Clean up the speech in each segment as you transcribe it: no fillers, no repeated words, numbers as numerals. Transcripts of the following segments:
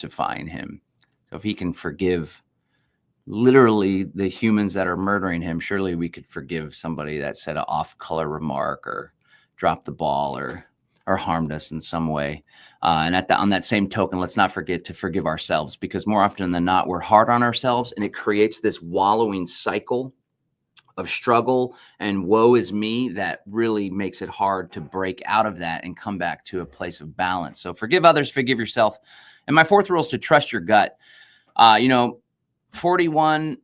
crucifying him. So if he can forgive literally the humans that are murdering him, surely we could forgive somebody that said an off-color remark or dropped the ball or harmed us in some way. And on that same token, let's not forget to forgive ourselves, because more often than not, we're hard on ourselves, and it creates this wallowing cycle of struggle and woe is me that really makes it hard to break out of that and come back to a place of balance. So forgive others, forgive yourself. And my fourth rule is to trust your gut. 41,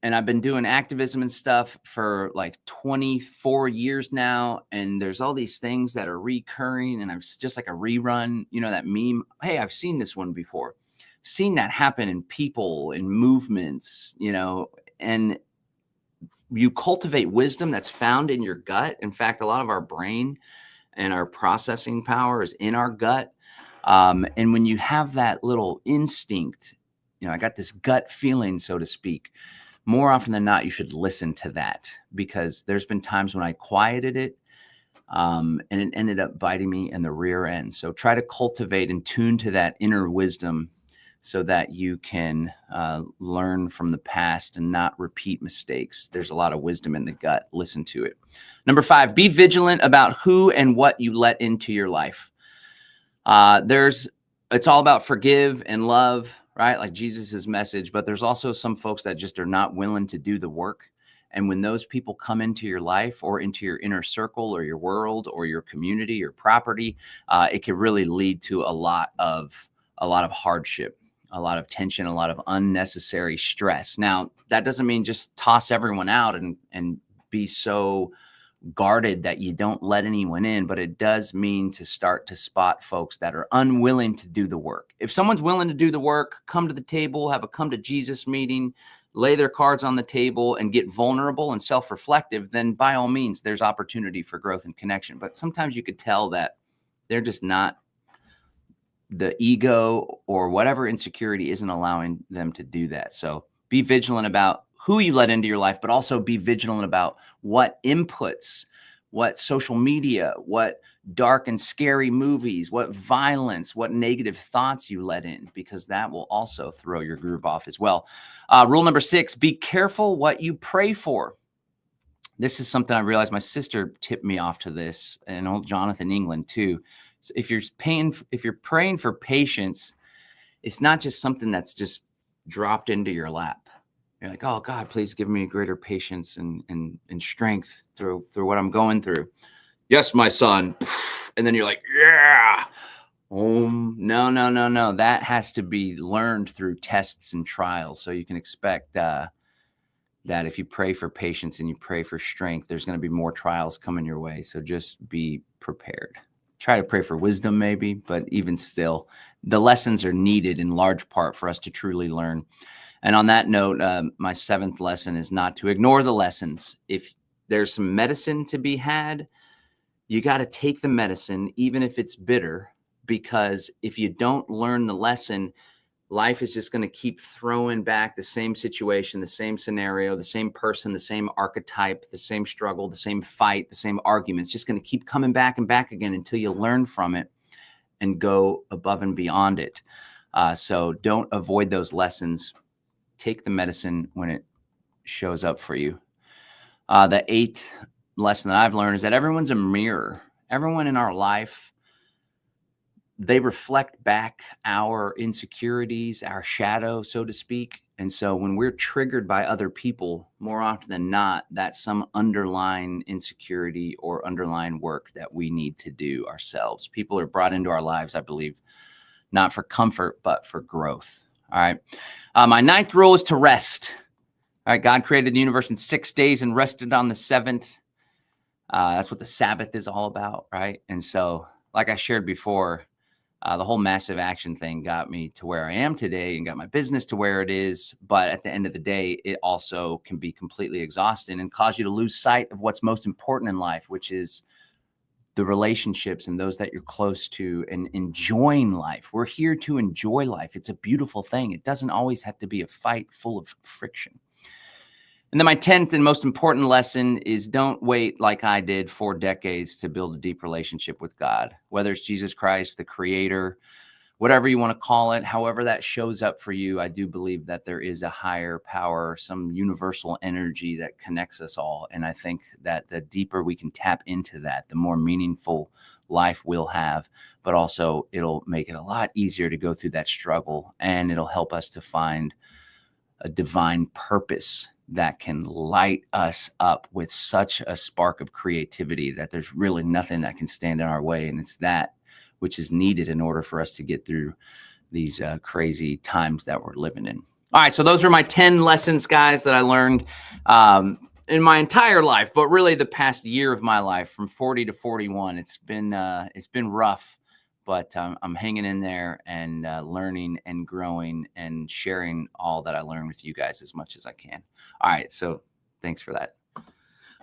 and I've been doing activism and stuff for like 24 years now. And there's all these things that are recurring, and I'm just like a rerun, that meme. Hey, I've seen this one before. I've seen that happen in people, in movements, and you cultivate wisdom that's found in your gut. In fact, a lot of our brain and our processing power is in our gut. And when you have that little instinct, I got this gut feeling, so to speak, more often than not, you should listen to that, because there's been times when I quieted it, and it ended up biting me in the rear end. So try to cultivate and tune to that inner wisdom so that you can learn from the past and not repeat mistakes. There's a lot of wisdom in the gut. Listen to it. Number 5, be vigilant about who and what you let into your life. It's all about forgive and love, right? Like Jesus's message, but there's also some folks that just are not willing to do the work. And when those people come into your life or into your inner circle or your world or your community or property, it can really lead to a lot of hardship, a lot of tension, a lot of unnecessary stress. Now, that doesn't mean just toss everyone out and be so guarded that you don't let anyone in, but it does mean to start to spot folks that are unwilling to do the work. If someone's willing to do the work, come to the table, have a come to Jesus meeting, lay their cards on the table and get vulnerable and self-reflective, then by all means, there's opportunity for growth and connection. But sometimes you could tell that they're just not, the ego or whatever insecurity isn't allowing them to do that. So be vigilant about who you let into your life, but also be vigilant about what inputs, what social media, what dark and scary movies, what violence, what negative thoughts you let in, because that will also throw your groove off as well. Rule number 6, be careful what you pray for. This is something I realized my sister tipped me off to this, and old Jonathan England too. So if you're praying for patience, it's not just something that's just dropped into your lap. You're like, oh God, please give me greater patience and strength through what I'm going through. Yes, my son. And then you're like, yeah. No. That has to be learned through tests and trials. So you can expect that if you pray for patience and you pray for strength, there's going to be more trials coming your way. So just be prepared. Try to pray for wisdom maybe, but even still, the lessons are needed in large part for us to truly learn. And on that note, my 7th lesson is not to ignore the lessons. If there's some medicine to be had, you got to take the medicine, even if it's bitter, because if you don't learn the lesson, life is just going to keep throwing back the same situation, the same scenario, the same person, the same archetype, the same struggle, the same fight, the same argument. It's just going to keep coming back and back again until you learn from it and go above and beyond it. So don't avoid those lessons. Take the medicine when it shows up for you. The 8th lesson that I've learned is that everyone's a mirror. Everyone in our life, they reflect back our insecurities, our shadow, so to speak. And so when we're triggered by other people, more often than not, that's some underlying insecurity or underlying work that we need to do ourselves. People are brought into our lives, I believe, not for comfort, but for growth. All right. My 9th rule is to rest. All right. God created the universe in 6 days and rested on the 7th. That's what the Sabbath is all about. Right. And so, like I shared before, the whole massive action thing got me to where I am today and got my business to where it is. But at the end of the day, it also can be completely exhausting and cause you to lose sight of what's most important in life, which is the relationships and those that you're close to and enjoying life. We're here to enjoy life. It's a beautiful thing. It doesn't always have to be a fight full of friction. And then my 10th and most important lesson is don't wait like I did 4 decades to build a deep relationship with God, whether it's Jesus Christ, the creator, whatever you want to call it, however that shows up for you, I do believe that there is a higher power, some universal energy that connects us all. And I think that the deeper we can tap into that, the more meaningful life we'll have, but also it'll make it a lot easier to go through that struggle, and it'll help us to find a divine purpose that can light us up with such a spark of creativity that there's really nothing that can stand in our way. And it's that which is needed in order for us to get through these crazy times that we're living in. All right, so those are my 10 lessons, guys, that I learned in my entire life, but really the past year of my life, from 40 to 41. It's been rough, but I'm hanging in there and learning and growing and sharing all that I learned with you guys as much as I can. All right, so thanks for that.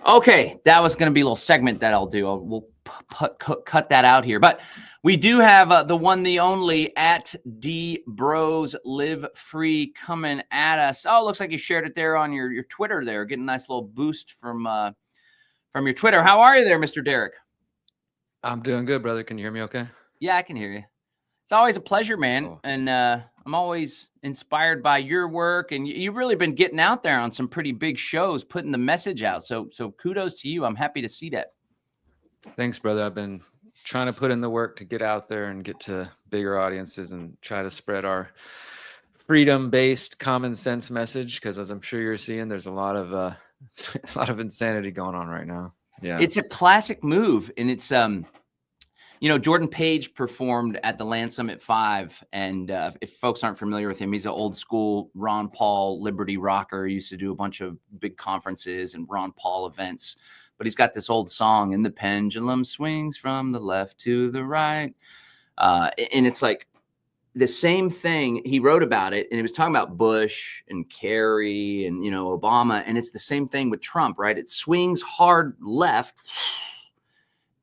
Okay, that was going to be a little segment that I'll do. We'll cut that out here. But we do have the one, the only, at D Broze Live Free coming at us. Oh, looks like you shared it there on your Twitter there. Getting a nice little boost from your Twitter. How are you there, Mr. Derrick? I'm doing good, brother. Can you hear me okay? Yeah, I can hear you. It's always a pleasure, man. Cool. And I'm always inspired by your work. And you've really been getting out there on some pretty big shows, putting the message out. So kudos to you. I'm happy to see that. Thanks, brother. I've been trying to put in the work to get out there and get to bigger audiences and try to spread our freedom-based common sense message. Because as I'm sure you're seeing, there's a lot of insanity going on right now. Yeah, it's a classic move. And it's Jordan Page performed at the Land Summit 5. And if folks aren't familiar with him, he's an old school Ron Paul Liberty rocker. He used to do a bunch of big conferences and Ron Paul events. But he's got this old song, "And the pendulum swings from the left to the right." And it's like the same thing. He wrote about it, and he was talking about Bush and Kerry and, Obama. And it's the same thing with Trump, right? It swings hard left.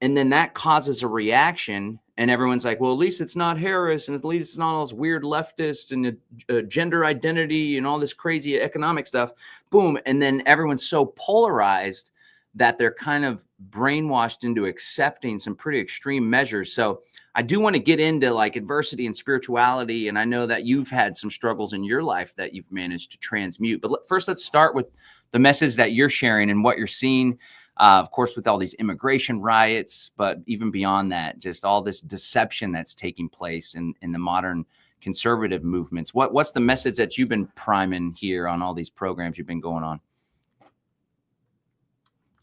And then that causes a reaction, and everyone's like, well, at least it's not Harris, and at least it's not all this weird leftist and gender identity and all this crazy economic stuff. Boom. And then everyone's so polarized that they're kind of brainwashed into accepting some pretty extreme measures. So I do want to get into like adversity and spirituality. And I know that you've had some struggles in your life that you've managed to transmute. But first, let's start with the message that you're sharing and what you're seeing. Of course, with all these immigration riots, but even beyond that, just all this deception that's taking place in the modern conservative movements. What's the message that you've been priming here on all these programs you've been going on?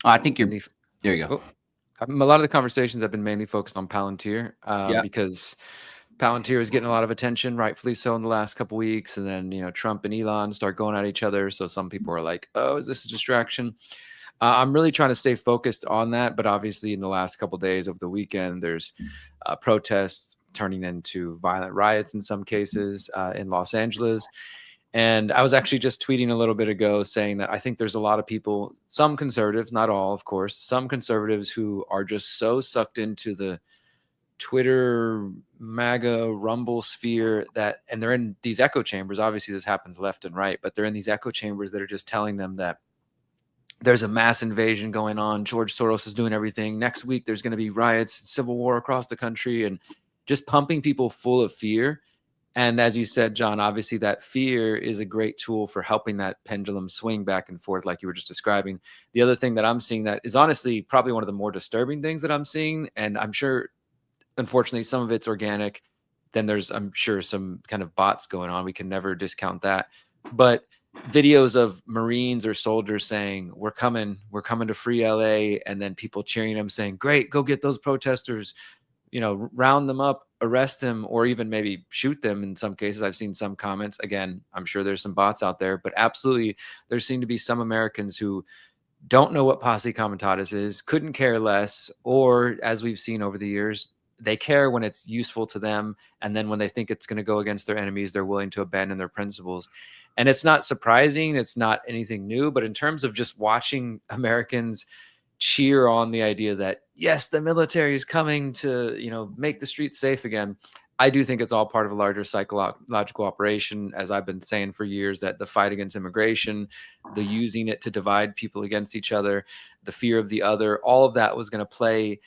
Oh, I think there you go. A lot of the conversations have been mainly focused on Palantir because Palantir is getting a lot of attention, rightfully so, in the last couple of weeks. And then, Trump and Elon start going at each other. So some people are like, oh, is this a distraction? I'm really trying to stay focused on that. But obviously in the last couple of days over the weekend, there's protests turning into violent riots in some cases in Los Angeles. And I was actually just tweeting a little bit ago saying that I think there's a lot of people, some conservatives, not all, of course, some conservatives who are just so sucked into the Twitter, MAGA, Rumble sphere and they're in these echo chambers. Obviously, this happens left and right, but they're in these echo chambers that are just telling them that there's a mass invasion going on. George Soros is doing everything. Next week, there's going to be riots, civil war across the country, and just pumping people full of fear. And as you said, John, obviously that fear is a great tool for helping that pendulum swing back and forth like you were just describing. The other thing that I'm seeing that is honestly probably one of the more disturbing things that I'm seeing, and I'm sure, unfortunately, some of it's organic. Then there's, I'm sure, some kind of bots going on. We can never discount that. But videos of Marines or soldiers saying, we're coming to free LA, and then people cheering them saying, great, go get those protesters, round them up, arrest them, or even maybe shoot them in some cases. I've seen some comments. Again, I'm sure there's some bots out there, but absolutely there seem to be some Americans who don't know what posse comitatus is, couldn't care less, or as we've seen over the years, they care when it's useful to them. And then when they think it's going to go against their enemies, they're willing to abandon their principles. And it's not surprising. It's not anything new. But in terms of just watching Americans cheer on the idea that, yes, the military is coming to, make the streets safe again, I do think it's all part of a larger psychological operation, as I've been saying for years, that the fight against immigration, the using it to divide people against each other, the fear of the other, all of that was going to play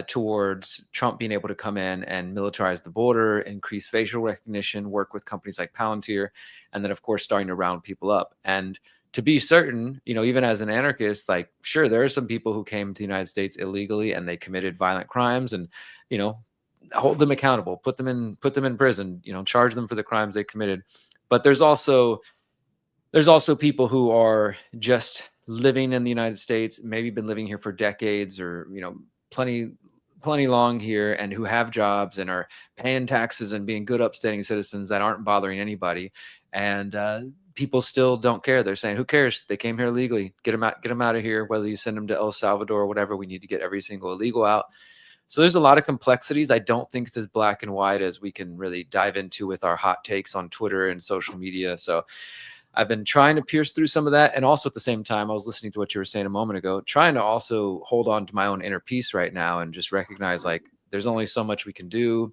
towards Trump being able to come in and militarize the border, increase facial recognition, work with companies like Palantir, and then of course starting to round people up. And to be certain, even as an anarchist, like, sure, there are some people who came to the United States illegally and they committed violent crimes, and hold them accountable, put them in prison, charge them for the crimes they committed. But there's also people who are just living in the United States, maybe been living here for decades, or plenty long here, and who have jobs and are paying taxes and being good upstanding citizens that aren't bothering anybody. And people still don't care. They're saying, who cares? They came here illegally. Get them out of here. Whether you send them to El Salvador or whatever, we need to get every single illegal out. So there's a lot of complexities. I don't think it's as black and white as we can really dive into with our hot takes on Twitter and social media. So I've been trying to pierce through some of that. And also at the same time, I was listening to what you were saying a moment ago, trying to also hold on to my own inner peace right now and just recognize, like, there's only so much we can do.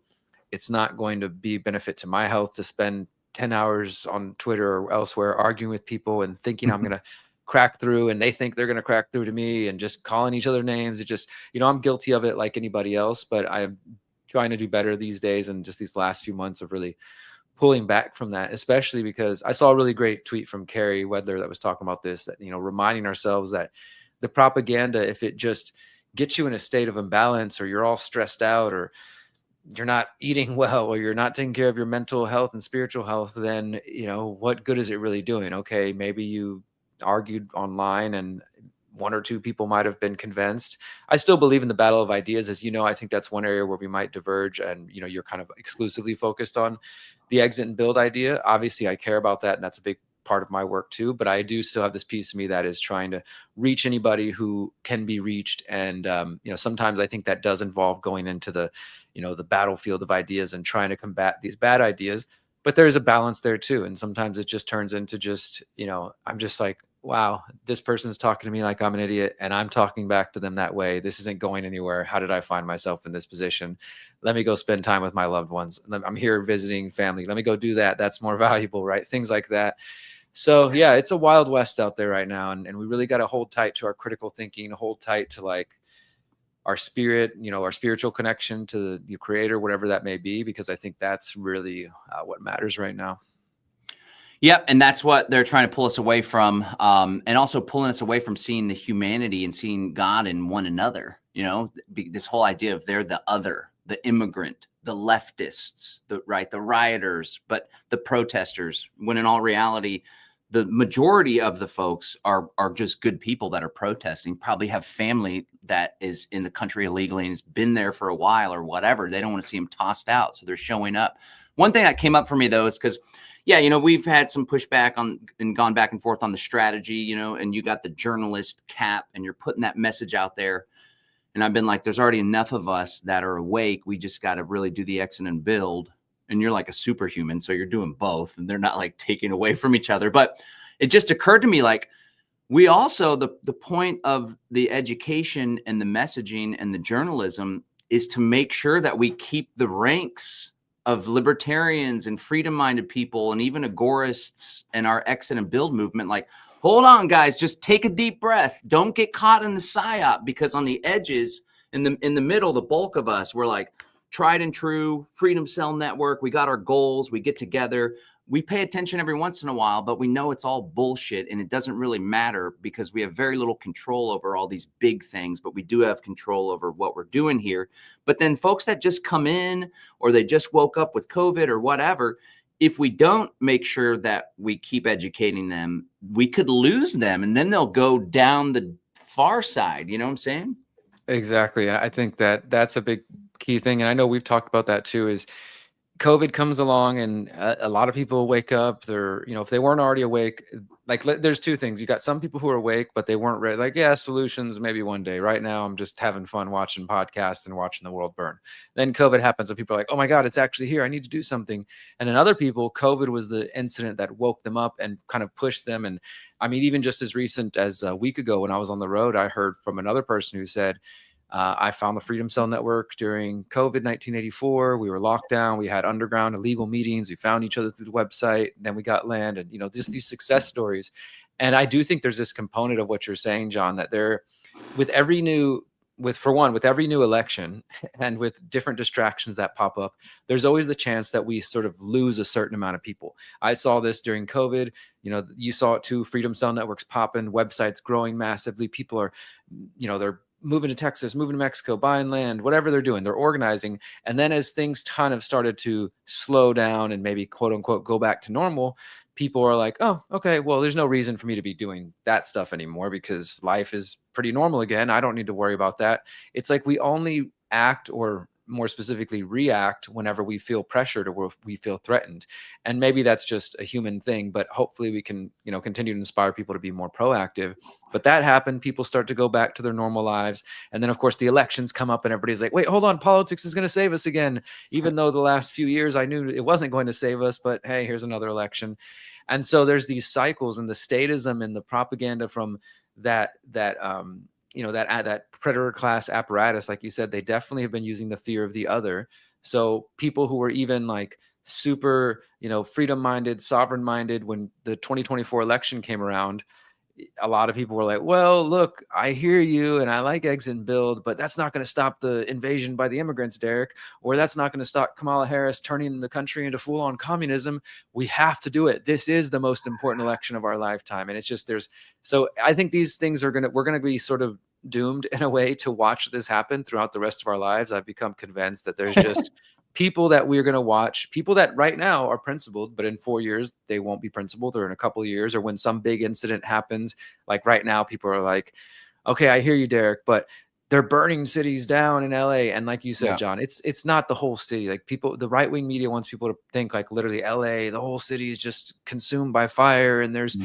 It's not going to be benefit to my health to spend 10 hours on Twitter or elsewhere arguing with people and thinking I'm going to crack through, and they think they're going to crack through to me, and just calling each other names. It just, I'm guilty of it like anybody else, but I'm trying to do better these days. And just these last few months of really pulling back from that, especially because I saw a really great tweet from Carrie Wedler that was talking about this, that, reminding ourselves that the propaganda, if it just gets you in a state of imbalance, or you're all stressed out, or you're not eating well, or you're not taking care of your mental health and spiritual health, then, what good is it really doing? Okay, maybe you argued online and one or two people might have been convinced. I still believe in the battle of ideas. As I think that's one area where we might diverge, and you're kind of exclusively focused on the exit and build idea. Obviously I care about that, and that's a big part of my work too, but I do still have this piece of me that is trying to reach anybody who can be reached. And sometimes I think that does involve going into the the battlefield of ideas and trying to combat these bad ideas, but there's a balance there too. And sometimes it just turns into just, I'm just like, wow, this person's talking to me like I'm an idiot, and I'm talking back to them that way. This isn't going anywhere. How did I find myself in this position? Let me go spend time with my loved ones. I'm here visiting family. Let me go do that. That's more valuable, right? Things like that. So yeah, it's a wild west out there right now. And we really got to hold tight to our critical thinking, hold tight to like our spirit, our spiritual connection to the creator, whatever that may be, because I think that's really what matters right now. Yep. And that's what they're trying to pull us away from. And also pulling us away from seeing the humanity and seeing God in one another. This whole idea of they're the other, the immigrant, the leftists, the rioters, but the protesters, when in all reality, the majority of the folks are just good people that are protesting, probably have family that is in the country illegally and has been there for a while or whatever. They don't want to see them tossed out, so they're showing up. One thing that came up for me, though, is because, we've had some pushback on and gone back and forth on the strategy, and you got the journalist cap and you're putting that message out there. And I've been like, there's already enough of us that are awake. We just got to really do the exit and build. And you're like a superhuman, so you're doing both, and they're not like taking away from each other. But it just occurred to me, like, we also, the point of the education and the messaging and the journalism is to make sure that we keep the ranks of libertarians and freedom-minded people and even agorists and our exit and build movement. Like, hold on, guys, just take a deep breath. Don't get caught in the psyop, because on the edges, in the middle, the bulk of us, we're like tried and true, Freedom Cell Network. We got our goals. We get together. We pay attention every once in a while, but we know it's all bullshit, and it doesn't really matter because we have very little control over all these big things, but we do have control over what we're doing here. But then folks that just come in, or they just woke up with COVID or whatever, if we don't make sure that we keep educating them, we could lose them, and then they'll go down the far side. You know what I'm saying? Exactly. I think that's a big key thing. And I know we've talked about that too, is COVID comes along and a lot of people wake up. They're, if they weren't already awake, like there's two things. You got some people who are awake, but they weren't ready. Like, yeah, solutions maybe one day. Right now, I'm just having fun watching podcasts and watching the world burn. Then COVID happens and people are like, oh my God, it's actually here. I need to do something. And then other people, COVID was the incident that woke them up and kind of pushed them. And I mean, even just as recent as a week ago when I was on the road, I heard from another person who said, I found the Freedom Cell Network during COVID 1984. We were locked down. We had underground illegal meetings. We found each other through the website. Then we got land, and just these success stories. And I do think there's this component of what you're saying, John, that with every new with every new election and with different distractions that pop up, there's always the chance that we sort of lose a certain amount of people. I saw this during COVID. You saw it too. Freedom Cell networks popping, websites growing massively. People are, they're moving to Texas, moving to Mexico, buying land, whatever they're doing, they're organizing. And then as things kind of started to slow down and maybe quote unquote go back to normal, people are like, oh, okay, well, there's no reason for me to be doing that stuff anymore because life is pretty normal again. I don't need to worry about that. It's like we only act, or more specifically react, whenever we feel pressured or we feel threatened. And maybe that's just a human thing, but hopefully we can, continue to inspire people to be more proactive. But that happened. People start to go back to their normal lives. And then, of course, the elections come up and everybody's like, wait, hold on. Politics is going to save us again. Even though the last few years I knew it wasn't going to save us, but hey, here's another election. And so there's these cycles, and the statism and the propaganda from that predator class apparatus, like you said, they definitely have been using the fear of the other. So people who were even like super, freedom minded, sovereign minded, when the 2024 election came around, a lot of people were like, well, look, I hear you and I like exit and build, but that's not going to stop the invasion by the immigrants, Derrick, or that's not going to stop Kamala Harris turning the country into full on communism. We have to do it. This is the most important election of our lifetime. And it's just, so I think these things we're going to be sort of doomed in a way to watch this happen throughout the rest of our lives. I've become convinced that there's just people that we're going to watch, people that right now are principled, but in 4 years, they won't be principled, or in a couple of years, or when some big incident happens, like right now, people are like, okay, I hear you, Derrick, but they're burning cities down in LA. And like you said, John, it's not the whole city. Like the right-wing media wants people to think like literally LA, the whole city is just consumed by fire and there's,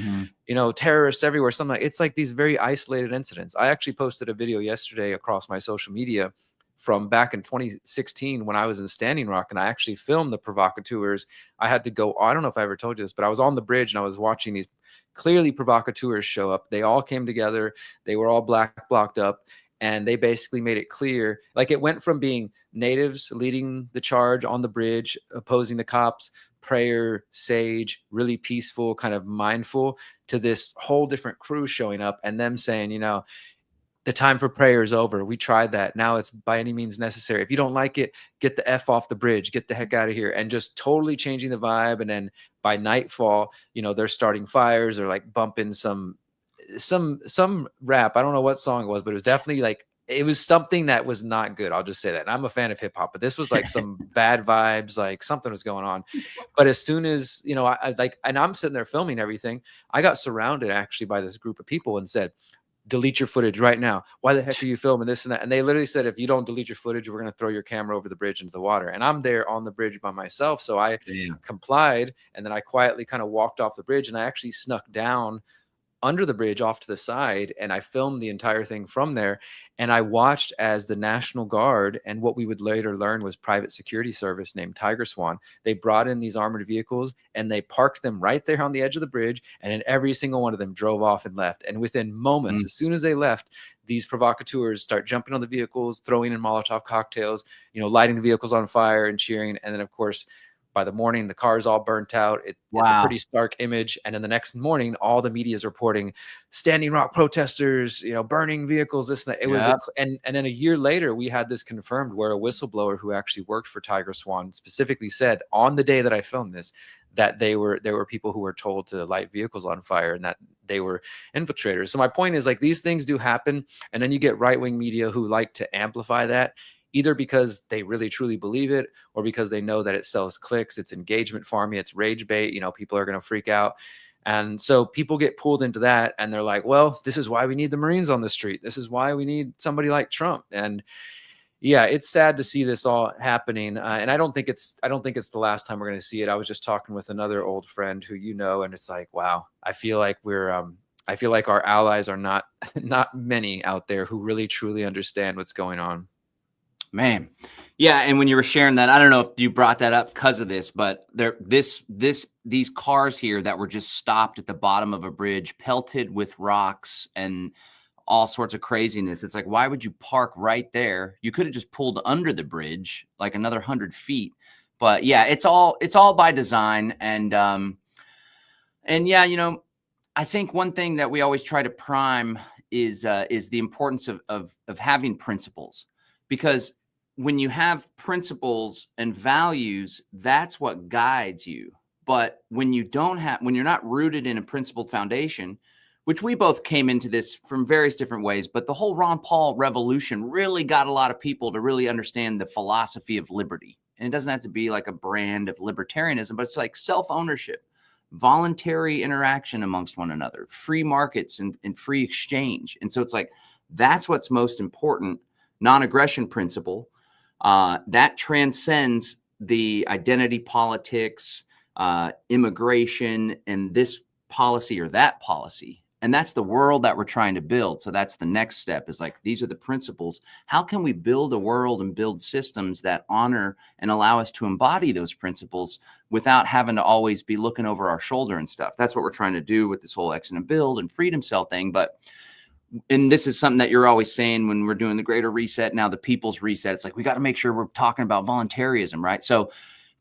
terrorists everywhere. It's like these very isolated incidents. I actually posted a video yesterday across my social media from back in 2016 when I was in Standing Rock, and I actually filmed the provocateurs. I had to go, I don't know if I ever told you this, but I was on the bridge and I was watching these clearly provocateurs show up. They all came together. They were all black blocked up. And they basically made it clear, like it went from being natives leading the charge on the bridge, opposing the cops, prayer, sage, really peaceful, kind of mindful, to this whole different crew showing up and them saying, the time for prayer is over. We tried that. Now it's by any means necessary. If you don't like it, get the F off the bridge, get the heck out of here, and just totally changing the vibe. And then by nightfall, they're starting fires or like bumping some rap. I don't know what song it was, but it was definitely like, it was something that was not good. I'll just say that. And I'm a fan of hip hop, but this was like some bad vibes, like something was going on. But as soon as, I like, and I'm sitting there filming everything, I got surrounded actually by this group of people and said, delete your footage right now. Why the heck are you filming this and that? And they literally said, if you don't delete your footage, we're going to throw your camera over the bridge into the water. And I'm there on the bridge by myself. So I complied. And then I quietly kind of walked off the bridge, and I actually snuck down under the bridge off to the side, and I filmed the entire thing from there. And I watched as the National Guard, and what we would later learn was private security service named Tiger Swan, they brought in these armored vehicles and they parked them right there on the edge of the bridge, and then every single one of them drove off and left. And within moments, as soon as they left, these provocateurs start jumping on the vehicles, throwing in Molotov cocktails, lighting the vehicles on fire and cheering. And then, of course, by the morning, the car's all burnt out. It's a pretty stark image. And then the next morning, all the media is reporting Standing Rock protesters, burning vehicles, this and that. It was, and then a year later, we had this confirmed where a whistleblower who actually worked for Tiger Swan specifically said on the day that I filmed this, that there were people who were told to light vehicles on fire and that they were infiltrators. So my point is, like, these things do happen. And then you get right-wing media who like to amplify that, either because they really truly believe it or because they know that it sells clicks, it's engagement farming, it's rage bait, people are going to freak out. And so people get pulled into that, and they're like, well, this is why we need the Marines on the street. This is why we need somebody like Trump. And yeah, it's sad to see this all happening. And I don't think it's the last time we're going to see it. I was just talking with another old friend who, and it's like, wow, I feel like I feel like our allies are not many out there who really truly understand what's going on. Man. Yeah. And when you were sharing that, I don't know if you brought that up because of this, but these cars here that were just stopped at the bottom of a bridge, pelted with rocks and all sorts of craziness. It's like, why would you park right there? You could have just pulled under the bridge, like another 100 feet. But yeah, it's all by design. And yeah, I think one thing that we always try to prime is the importance of having principles, because when you have principles and values, that's what guides you. But when you're not rooted in a principled foundation, which we both came into this from various different ways, but the whole Ron Paul revolution really got a lot of people to really understand the philosophy of liberty. And it doesn't have to be like a brand of libertarianism, but it's like self-ownership, voluntary interaction amongst one another, free markets and free exchange. And so it's like, that's what's most important. Non-aggression principle that transcends the identity politics, immigration, and this policy or that policy. And that's the world that we're trying to build. So that's the next step, is like, these are the principles. How can we build a world and build systems that honor and allow us to embody those principles without having to always be looking over our shoulder and stuff? That's what we're trying to do with this whole exit and build and freedom cell thing. And this is something that you're always saying when we're doing the greater reset, now the people's reset. It's like, we got to make sure we're talking about voluntarism, right? So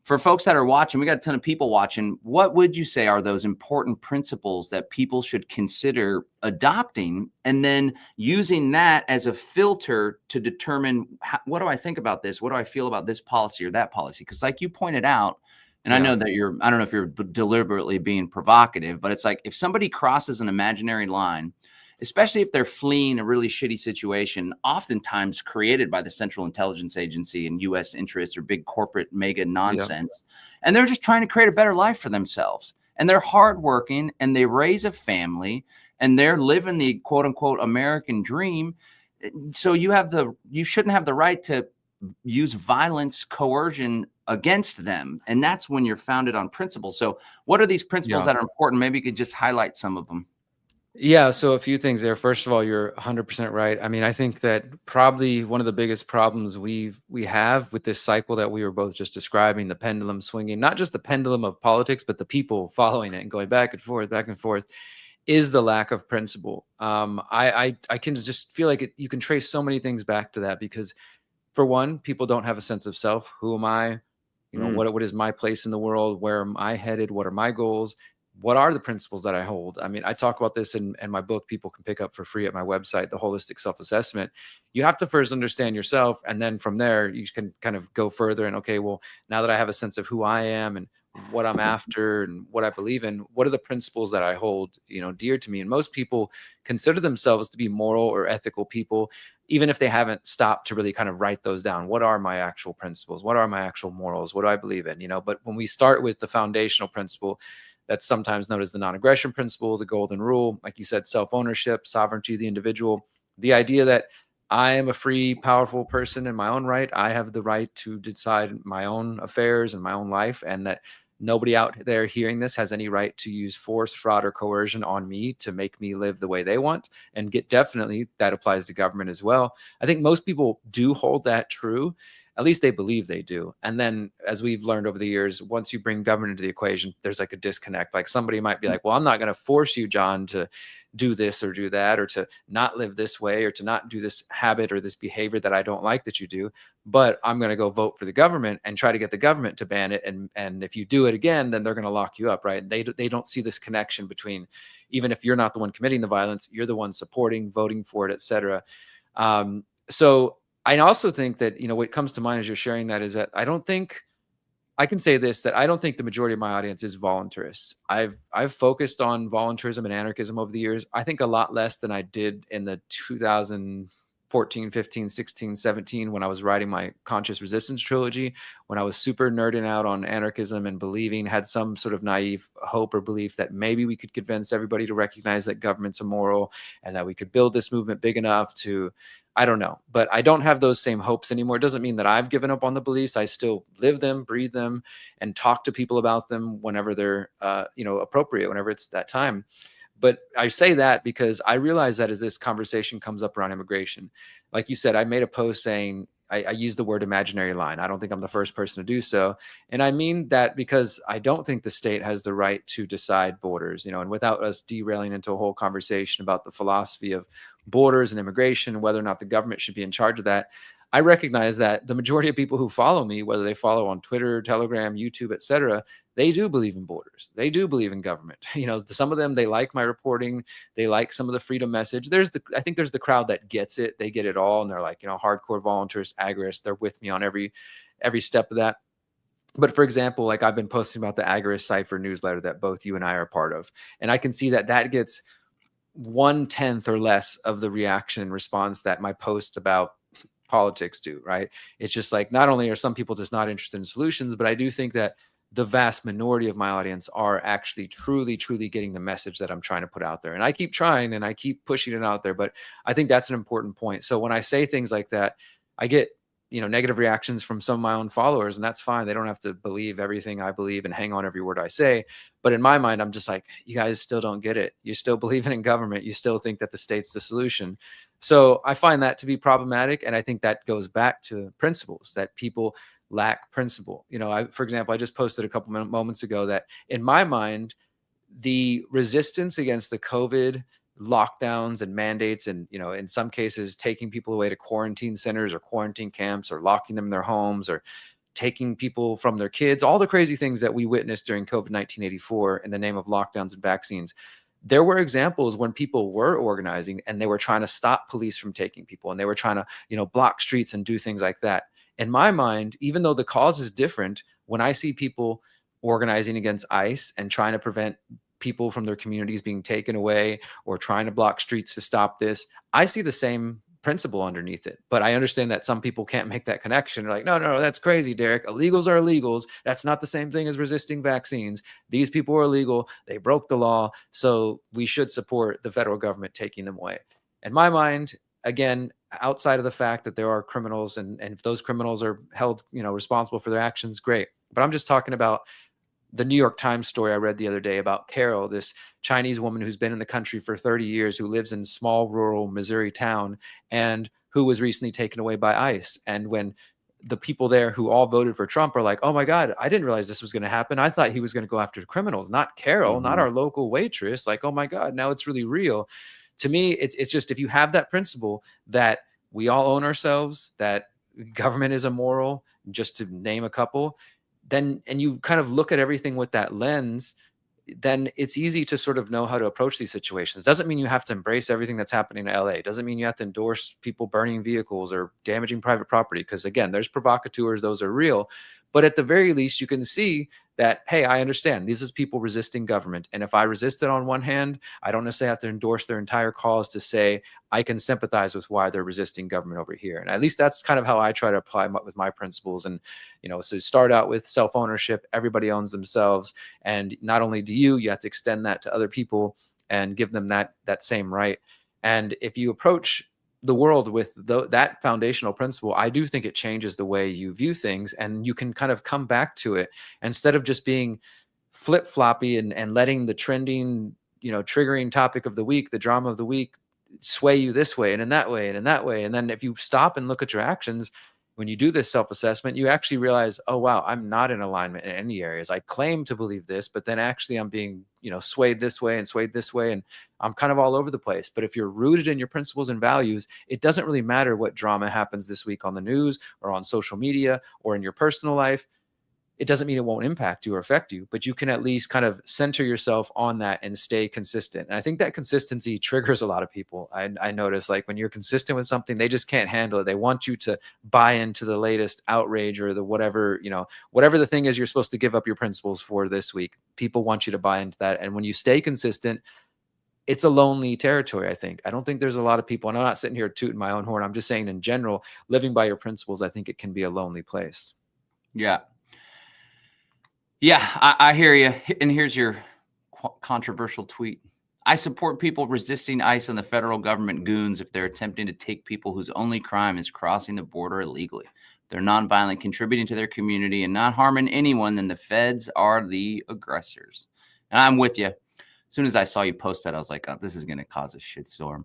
for folks that are watching, we got a ton of people watching. What would you say are those important principles that people should consider adopting, and then using that as a filter to determine, what do I think about this? What do I feel about this policy or that policy? Because like you pointed out, and I know that I don't know if you're deliberately being provocative, but it's like, if somebody crosses an imaginary line, especially if they're fleeing a really shitty situation, oftentimes created by the Central Intelligence Agency and U.S. interests or big corporate mega nonsense. And they're just trying to create a better life for themselves. And they're hardworking, and they raise a family, and they're living the quote unquote American dream. So you shouldn't have the right to use violence, coercion against them. And that's when you're founded on principles. So what are these principles that are important? Maybe you could just highlight some of them. Yeah, so a few things there. First of all, you're 100% right. I mean, I think that probably one of the biggest problems we have with this cycle that we were both just describing, the pendulum swinging, not just the pendulum of politics, but the people following it and going back and forth, is the lack of principle. I can just feel like you can trace so many things back to that, because for one, people don't have a sense of self. Who am I? You know, what is my place in the world? Where am I headed? What are my goals? What are the principles that I hold? I mean, I talk about this in my book, people can pick up for free at my website, The Holistic Self-Assessment. You have to first understand yourself. And then from there, you can kind of go further and, okay, well, now that I have a sense of who I am and what I'm after and what I believe in, what are the principles that I hold, dear to me? And most people consider themselves to be moral or ethical people, even if they haven't stopped to really kind of write those down. What are my actual principles? What are my actual morals? What do I believe in? But when we start with the foundational principle, that's sometimes known as the non-aggression principle, the golden rule, like you said, self-ownership, sovereignty of the individual, the idea that I am a free, powerful person in my own right. I have the right to decide my own affairs and my own life, and that nobody out there hearing this has any right to use force, fraud, or coercion on me to make me live the way they want. And definitely that applies to government as well. I think most people do hold that true. At least they believe they do. And then, as we've learned over the years, once you bring government into the equation, there's like a disconnect. Like somebody might be like, well, I'm not going to force you, John, to do this or do that, or to not live this way, or to not do this habit or this behavior that I don't like that you do. But I'm going to go vote for the government and try to get the government to ban it. And if you do it again, then they're going to lock you up, right? They don't see this connection between, even if you're not the one committing the violence, you're the one supporting, voting for it, etc. So I also think that, what comes to mind as you're sharing that is that I don't think the majority of my audience is voluntarists. I've focused on voluntarism and anarchism over the years. I think a lot less than I did in the 2014, 15, 16, 17, when I was writing my Conscious Resistance trilogy, when I was super nerding out on anarchism and had some sort of naive hope or belief that maybe we could convince everybody to recognize that government's immoral and that we could build this movement big enough to, I don't know, but I don't have those same hopes anymore. It doesn't mean that I've given up on the beliefs. I still live them, breathe them, and talk to people about them whenever they're, appropriate, whenever it's that time. But I say that because I realize that as this conversation comes up around immigration, like you said, I made a post saying, I use the word imaginary line. I don't think I'm the first person to do so. And I mean that because I don't think the state has the right to decide borders, and without us derailing into a whole conversation about the philosophy of borders and immigration, whether or not the government should be in charge of that, I recognize that the majority of people who follow me, whether they follow on Twitter, Telegram, YouTube, etc., they do believe in borders. They do believe in government. Some of them, they like my reporting. They like some of the freedom message. I think there's the crowd that gets it. They get it all. And they're like, hardcore volunteers, agorists. They're with me on every step of that. But for example, like I've been posting about the Agorist Cipher newsletter that both you and I are part of. And I can see that gets 1/10 or less of the reaction and response that my posts about politics do, right? It's just like, not only are some people just not interested in solutions, but I do think that the vast minority of my audience are actually truly getting the message that I'm trying to put out there. And I keep trying and I keep pushing it out there, but I think that's an important point. So when I say things like that, I get negative reactions from some of my own followers, and that's fine. They don't have to believe everything I believe and hang on every word I say. But in my mind, I'm just like, you guys still don't get it. You still believe in government. You still think that the state's the solution. So I find that to be problematic. And I think that goes back to principles, that people lack principle. For example, I just posted a couple moments ago that in my mind, the resistance against the COVID lockdowns and mandates, and in some cases taking people away to quarantine centers or quarantine camps, or locking them in their homes, or taking people from their kids, all the crazy things that we witnessed during COVID-19 84 in the name of lockdowns and vaccines. There were examples when people were organizing and they were trying to stop police from taking people, and they were trying to block streets and do things like that. In my mind, even though the cause is different, when I see people organizing against ICE and trying to prevent people from their communities being taken away, or trying to block streets to stop this, I see the same principle underneath it. But I understand that some people can't make that connection. They're like, no, that's crazy, Derrick. Illegals are illegals. That's not the same thing as resisting vaccines. These people are illegal. They broke the law. So we should support the federal government taking them away. In my mind, again, outside of the fact that there are criminals, and if those criminals are held responsible for their actions, great. But I'm just talking about the New York Times story I read the other day about Carol, this Chinese woman who's been in the country for 30 years, who lives in a small rural Missouri town, and who was recently taken away by ICE. And when the people there who all voted for Trump are like, oh my God, I didn't realize this was going to happen. I thought he was going to go after the criminals, not Carol, not our local waitress. Like, oh my God, now it's really real. To me, it's just, if you have that principle that we all own ourselves, that government is immoral, just to name a couple, then, and you kind of look at everything with that lens, then it's easy to sort of know how to approach these situations. Doesn't mean you have to embrace everything that's happening in LA. Doesn't mean you have to endorse people burning vehicles or damaging private property. Because again, there's provocateurs, those are real. But at the very least, you can see that, hey, I understand these is people resisting government. And if I resist it on one hand, I don't necessarily have to endorse their entire cause to say I can sympathize with why they're resisting government over here. And at least that's kind of how I try to apply with my principles. And, so start out with self-ownership. Everybody owns themselves. And not only do you have to extend that to other people and give them that same right. And if you approach the world with that foundational principle, I do think it changes the way you view things, and you can kind of come back to it instead of just being flip-floppy and letting the trending, triggering topic of the week, the drama of the week, sway you this way and in that way and in that way. And then if you stop and look at your actions, when you do this self-assessment, you actually realize, oh, wow, I'm not in alignment in any areas. I claim to believe this, but then actually I'm being, swayed this way and swayed this way. And I'm kind of all over the place. But if you're rooted in your principles and values, it doesn't really matter what drama happens this week on the news or on social media or in your personal life. It doesn't mean it won't impact you or affect you, but you can at least kind of center yourself on that and stay consistent. And I think that consistency triggers a lot of people. I notice, like, when you're consistent with something, they just can't handle it. They want you to buy into the latest outrage or the whatever the thing is you're supposed to give up your principles for this week. People want you to buy into that. And when you stay consistent, it's a lonely territory, I think. I don't think there's a lot of people, and I'm not sitting here tooting my own horn. I'm just saying in general, living by your principles, I think it can be a lonely place. Yeah. Yeah, I hear you. And here's your controversial tweet. I support people resisting ICE and the federal government goons if they're attempting to take people whose only crime is crossing the border illegally. They're nonviolent, contributing to their community and not harming anyone, then the feds are the aggressors. And I'm with you. As soon as I saw you post that, I was like, oh, this is going to cause a shitstorm.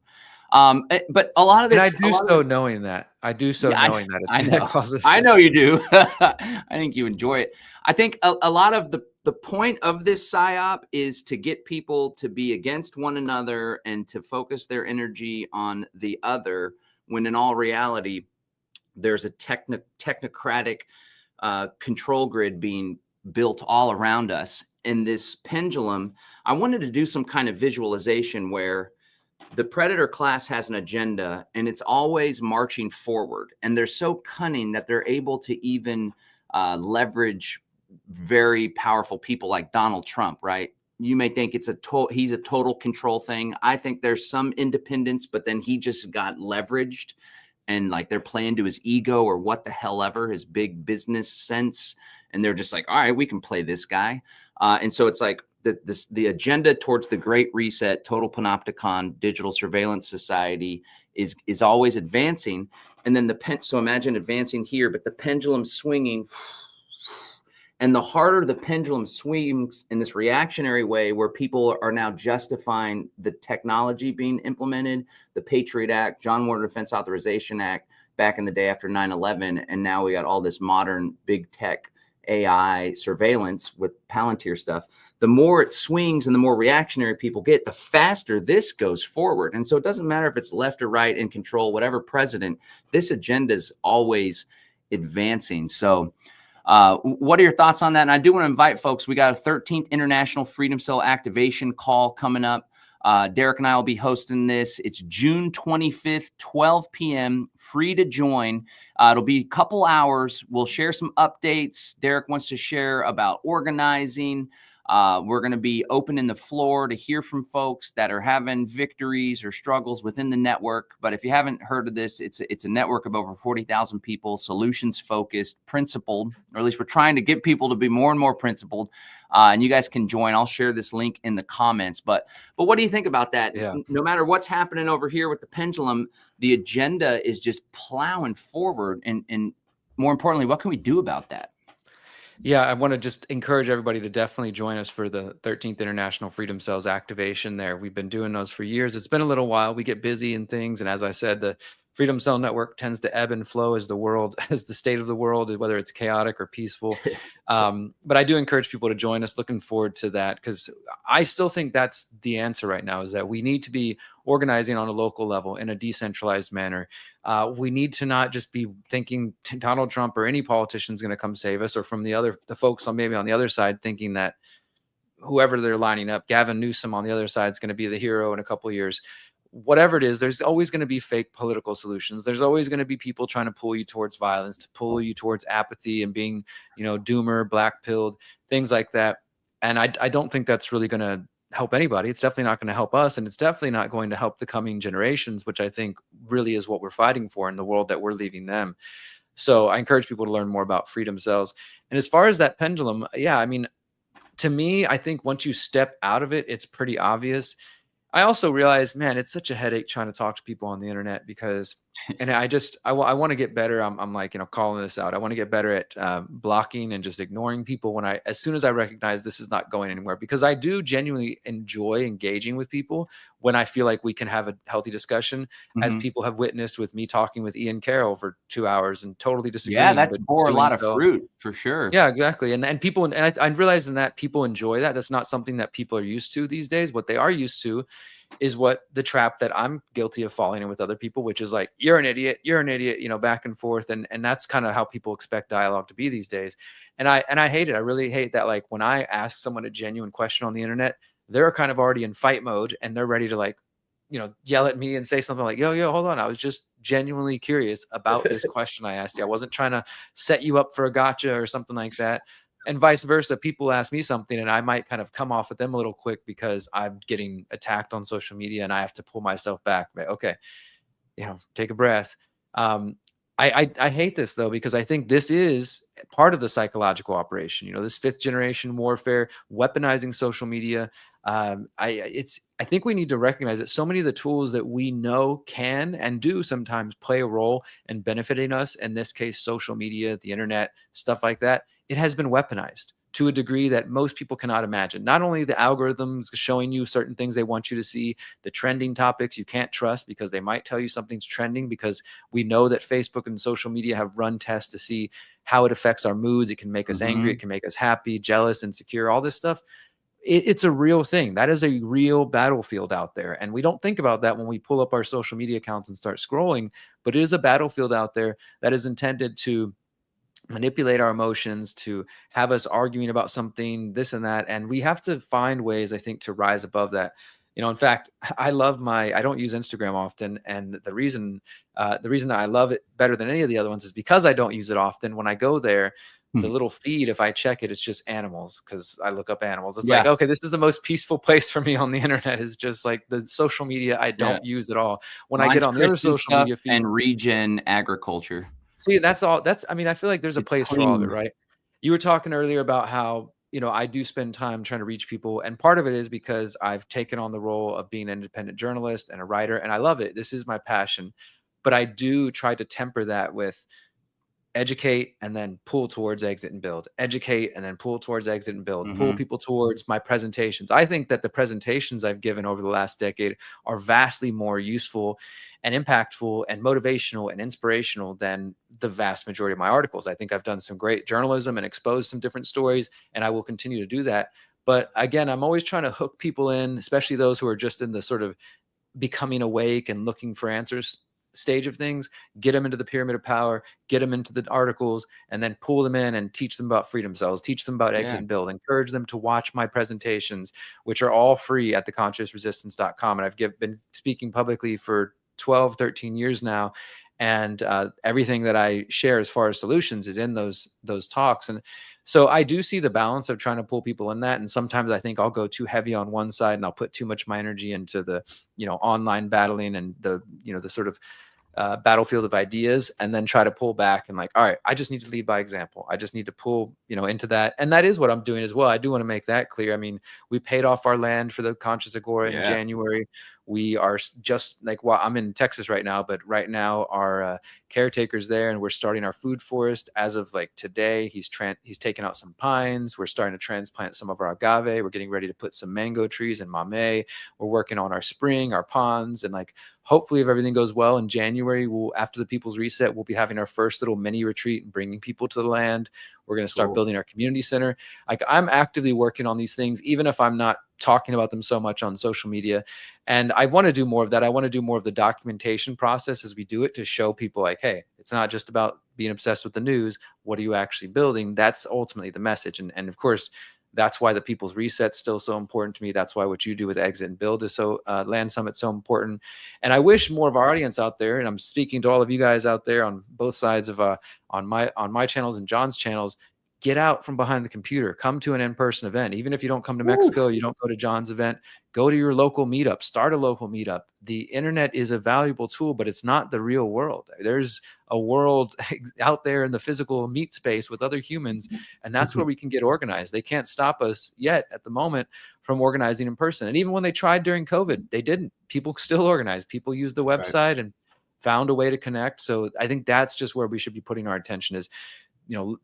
But a lot of this, and I do so knowing that. I do so knowing that it's going to cause a shitstorm. I know you do. I think you enjoy it. I think a lot of the point of this PSYOP is to get people to be against one another and to focus their energy on the other, when in all reality, there's a technocratic control grid being built all around us. In this pendulum, I wanted to do some kind of visualization where the predator class has an agenda and it's always marching forward. And they're so cunning that they're able to even leverage very powerful people like Donald Trump, right? You may think it's he's a total control thing. I think there's some independence, but then he just got leveraged and like they're playing to his ego or what the hell ever, his big business sense. And they're just like, all right, we can play this guy. And so it's like the agenda towards the Great Reset, total panopticon, digital surveillance society is always advancing. And then so imagine advancing here, but the pendulum swinging. And the harder the pendulum swings in this reactionary way, where people are now justifying the technology being implemented, the Patriot Act, John Warner Defense Authorization Act back in the day after 9/11. And now we got all this modern big tech AI surveillance with Palantir stuff. The more it swings and the more reactionary people get, the faster this goes forward. And so it doesn't matter if it's left or right in control, whatever president, this agenda is always advancing. So what are your thoughts on that? And I do want to invite folks. We got a 13th International Freedom Cell Activation call coming up. Derrick and I will be hosting this. It's June 25th, 12 p.m. Free to join. It'll be a couple hours. We'll share some updates. Derrick wants to share about organizing. We're going to be opening the floor to hear from folks that are having victories or struggles within the network. But if you haven't heard of this, it's a network of over 40,000 people, solutions focused, principled, or at least we're trying to get people to be more and more principled. And you guys can join. I'll share this link in the comments. But what do you think about that? Yeah. No matter what's happening over here with the pendulum, the agenda is just plowing forward. And more importantly, what can we do about that? Yeah, I want to just encourage everybody to definitely join us for the 13th International Freedom Cells activation there. We've been doing those for years. It's been a little while. We get busy and things. And as I said, the Freedom Cell Network tends to ebb and flow as the state of the world, whether it's chaotic or peaceful. But I do encourage people to join us. Looking forward to that, because I still think that's the answer right now, is that we need to be organizing on a local level in a decentralized manner. We need to not just be thinking Donald Trump or any politician is going to come save us, or from the folks maybe on the other side thinking that whoever they're lining up, Gavin Newsom on the other side is going to be the hero in a couple of years. Whatever it is, there's always going to be fake political solutions. There's always going to be people trying to pull you towards violence, to pull you towards apathy and being, doomer, black-pilled, things like that. And I don't think that's really going to help anybody. It's definitely not going to help us, and it's definitely not going to help the coming generations, which I think really is what we're fighting for in the world that we're leaving them. So I encourage people to learn more about freedom cells. And as far as that pendulum, yeah, I mean, to me, I think once you step out of it, it's pretty obvious. I also realize, man, it's such a headache trying to talk to people on the internet, because, and I want to get better. I'm like, calling this out. I want to get better at blocking and just ignoring people as soon as I recognize this is not going anywhere, because I do genuinely enjoy engaging with people when I feel like we can have a healthy discussion, as people have witnessed with me talking with Ian Carroll for 2 hours and totally disagreeing. Yeah, that's bore a lot of fruit for sure. Yeah, exactly. And people, and I'm realizing that people enjoy that. That's not something that people are used to these days. What they are used to is what the trap that I'm guilty of falling in with other people, which is like, you're an idiot, back and forth. And that's kind of how people expect dialogue to be these days. And I hate it. I really hate that. Like, when I ask someone a genuine question on the internet, they're kind of already in fight mode and they're ready to yell at me and say something like, yo, hold on. I was just genuinely curious about this question I asked you. I wasn't trying to set you up for a gotcha or something like that. And vice versa. People ask me something and I might kind of come off at them a little quick because I'm getting attacked on social media and I have to pull myself back. But okay, take a breath. I hate this though, because I think this is part of the psychological operation, this 5th generation warfare, weaponizing social media. I think we need to recognize that so many of the tools that we know can and do sometimes play a role in benefiting us. In this case, social media, the internet, stuff like that. It has been weaponized to a degree that most people cannot imagine. Not only the algorithms showing you certain things they want you to see, the trending topics you can't trust because they might tell you something's trending, because we know that Facebook and social media have run tests to see how it affects our moods. It can make us angry. It can make us happy, jealous, insecure, all this stuff. it's a real thing. That is a real battlefield out there. And we don't think about that when we pull up our social media accounts and start scrolling, but it is a battlefield out there that is intended to manipulate our emotions, to have us arguing about something, this and that. And we have to find ways, I think, to rise above that. In fact, I don't use Instagram often. And the reason that I love it better than any of the other ones is because I don't use it often. When I go there, the little feed, if I check it, it's just animals, because I look up animals. It's like, okay, this is the most peaceful place for me on the internet, is just like the social media I don't use at all. When I get on the other social media feed and regen agriculture. See, that's all. I feel like there's a place for all of it, right? You were talking earlier about how, I do spend time trying to reach people. And part of it is because I've taken on the role of being an independent journalist and a writer, and I love it. This is my passion. But I do try to temper that with educate and then pull towards exit and build, educate and then pull towards exit and build, pull people towards my presentations. I think that the presentations I've given over the last decade are vastly more useful and impactful and motivational and inspirational than the vast majority of my articles. I think I've done some great journalism and exposed some different stories, and I will continue to do that. But again, I'm always trying to hook people in, especially those who are just in the sort of becoming awake and looking for answers stage of things, get them into the pyramid of power, get them into the articles, and then pull them in and teach them about freedom cells, teach them about exit and build, encourage them to watch my presentations, which are all free at theconsciousresistance.com. And I've been speaking publicly for 12, 13 years now. And everything that I share as far as solutions is in those talks. And so I do see the balance of trying to pull people in that. And sometimes I think I'll go too heavy on one side and I'll put too much of my energy into the, online battling and the, the sort of battlefield of ideas, and then try to pull back and like, all right, I just need to lead by example. I just need to pull, into that. And that is what I'm doing as well. I do want to make that clear. I mean, we paid off our land for the Conscious Agora in January. We are just like, well, I'm in Texas right now, but right now our caretaker's there, and we're starting our food forest. As of like today, he's taken out some pines. We're starting to transplant some of our agave. We're getting ready to put some mango trees in Mamey. We're working on our spring, our ponds, and like, hopefully if everything goes well in January, after the People's Reset, we'll be having our first little mini retreat and bringing people to the land. We're going to start building our community center. Like, I'm actively working on these things, even if I'm not talking about them so much on social media. And I want to do more of that. I want to do more of the documentation process as we do it, to show people like, hey, it's not just about being obsessed with the news. What are you actually building? That's ultimately the message. And of course, that's why the People's Reset is still so important to me. That's why what you do with Exit and Build is so Land Summit so important. And I wish more of our audience out there, and I'm speaking to all of you guys out there on both sides of on my channels and John's channels, get out from behind the computer, come to an in-person event. Even if you don't come to Mexico, you don't go to John's event, go to your local meetup, start a local meetup. The internet is a valuable tool, but it's not the real world. There's a world out there in the physical meat space with other humans, and that's where we can get organized. They can't stop us yet at the moment from organizing in person. And even when they tried during COVID, they didn't. People still organized. People used the website and found a way to connect. So I think that's just where we should be putting our attention is,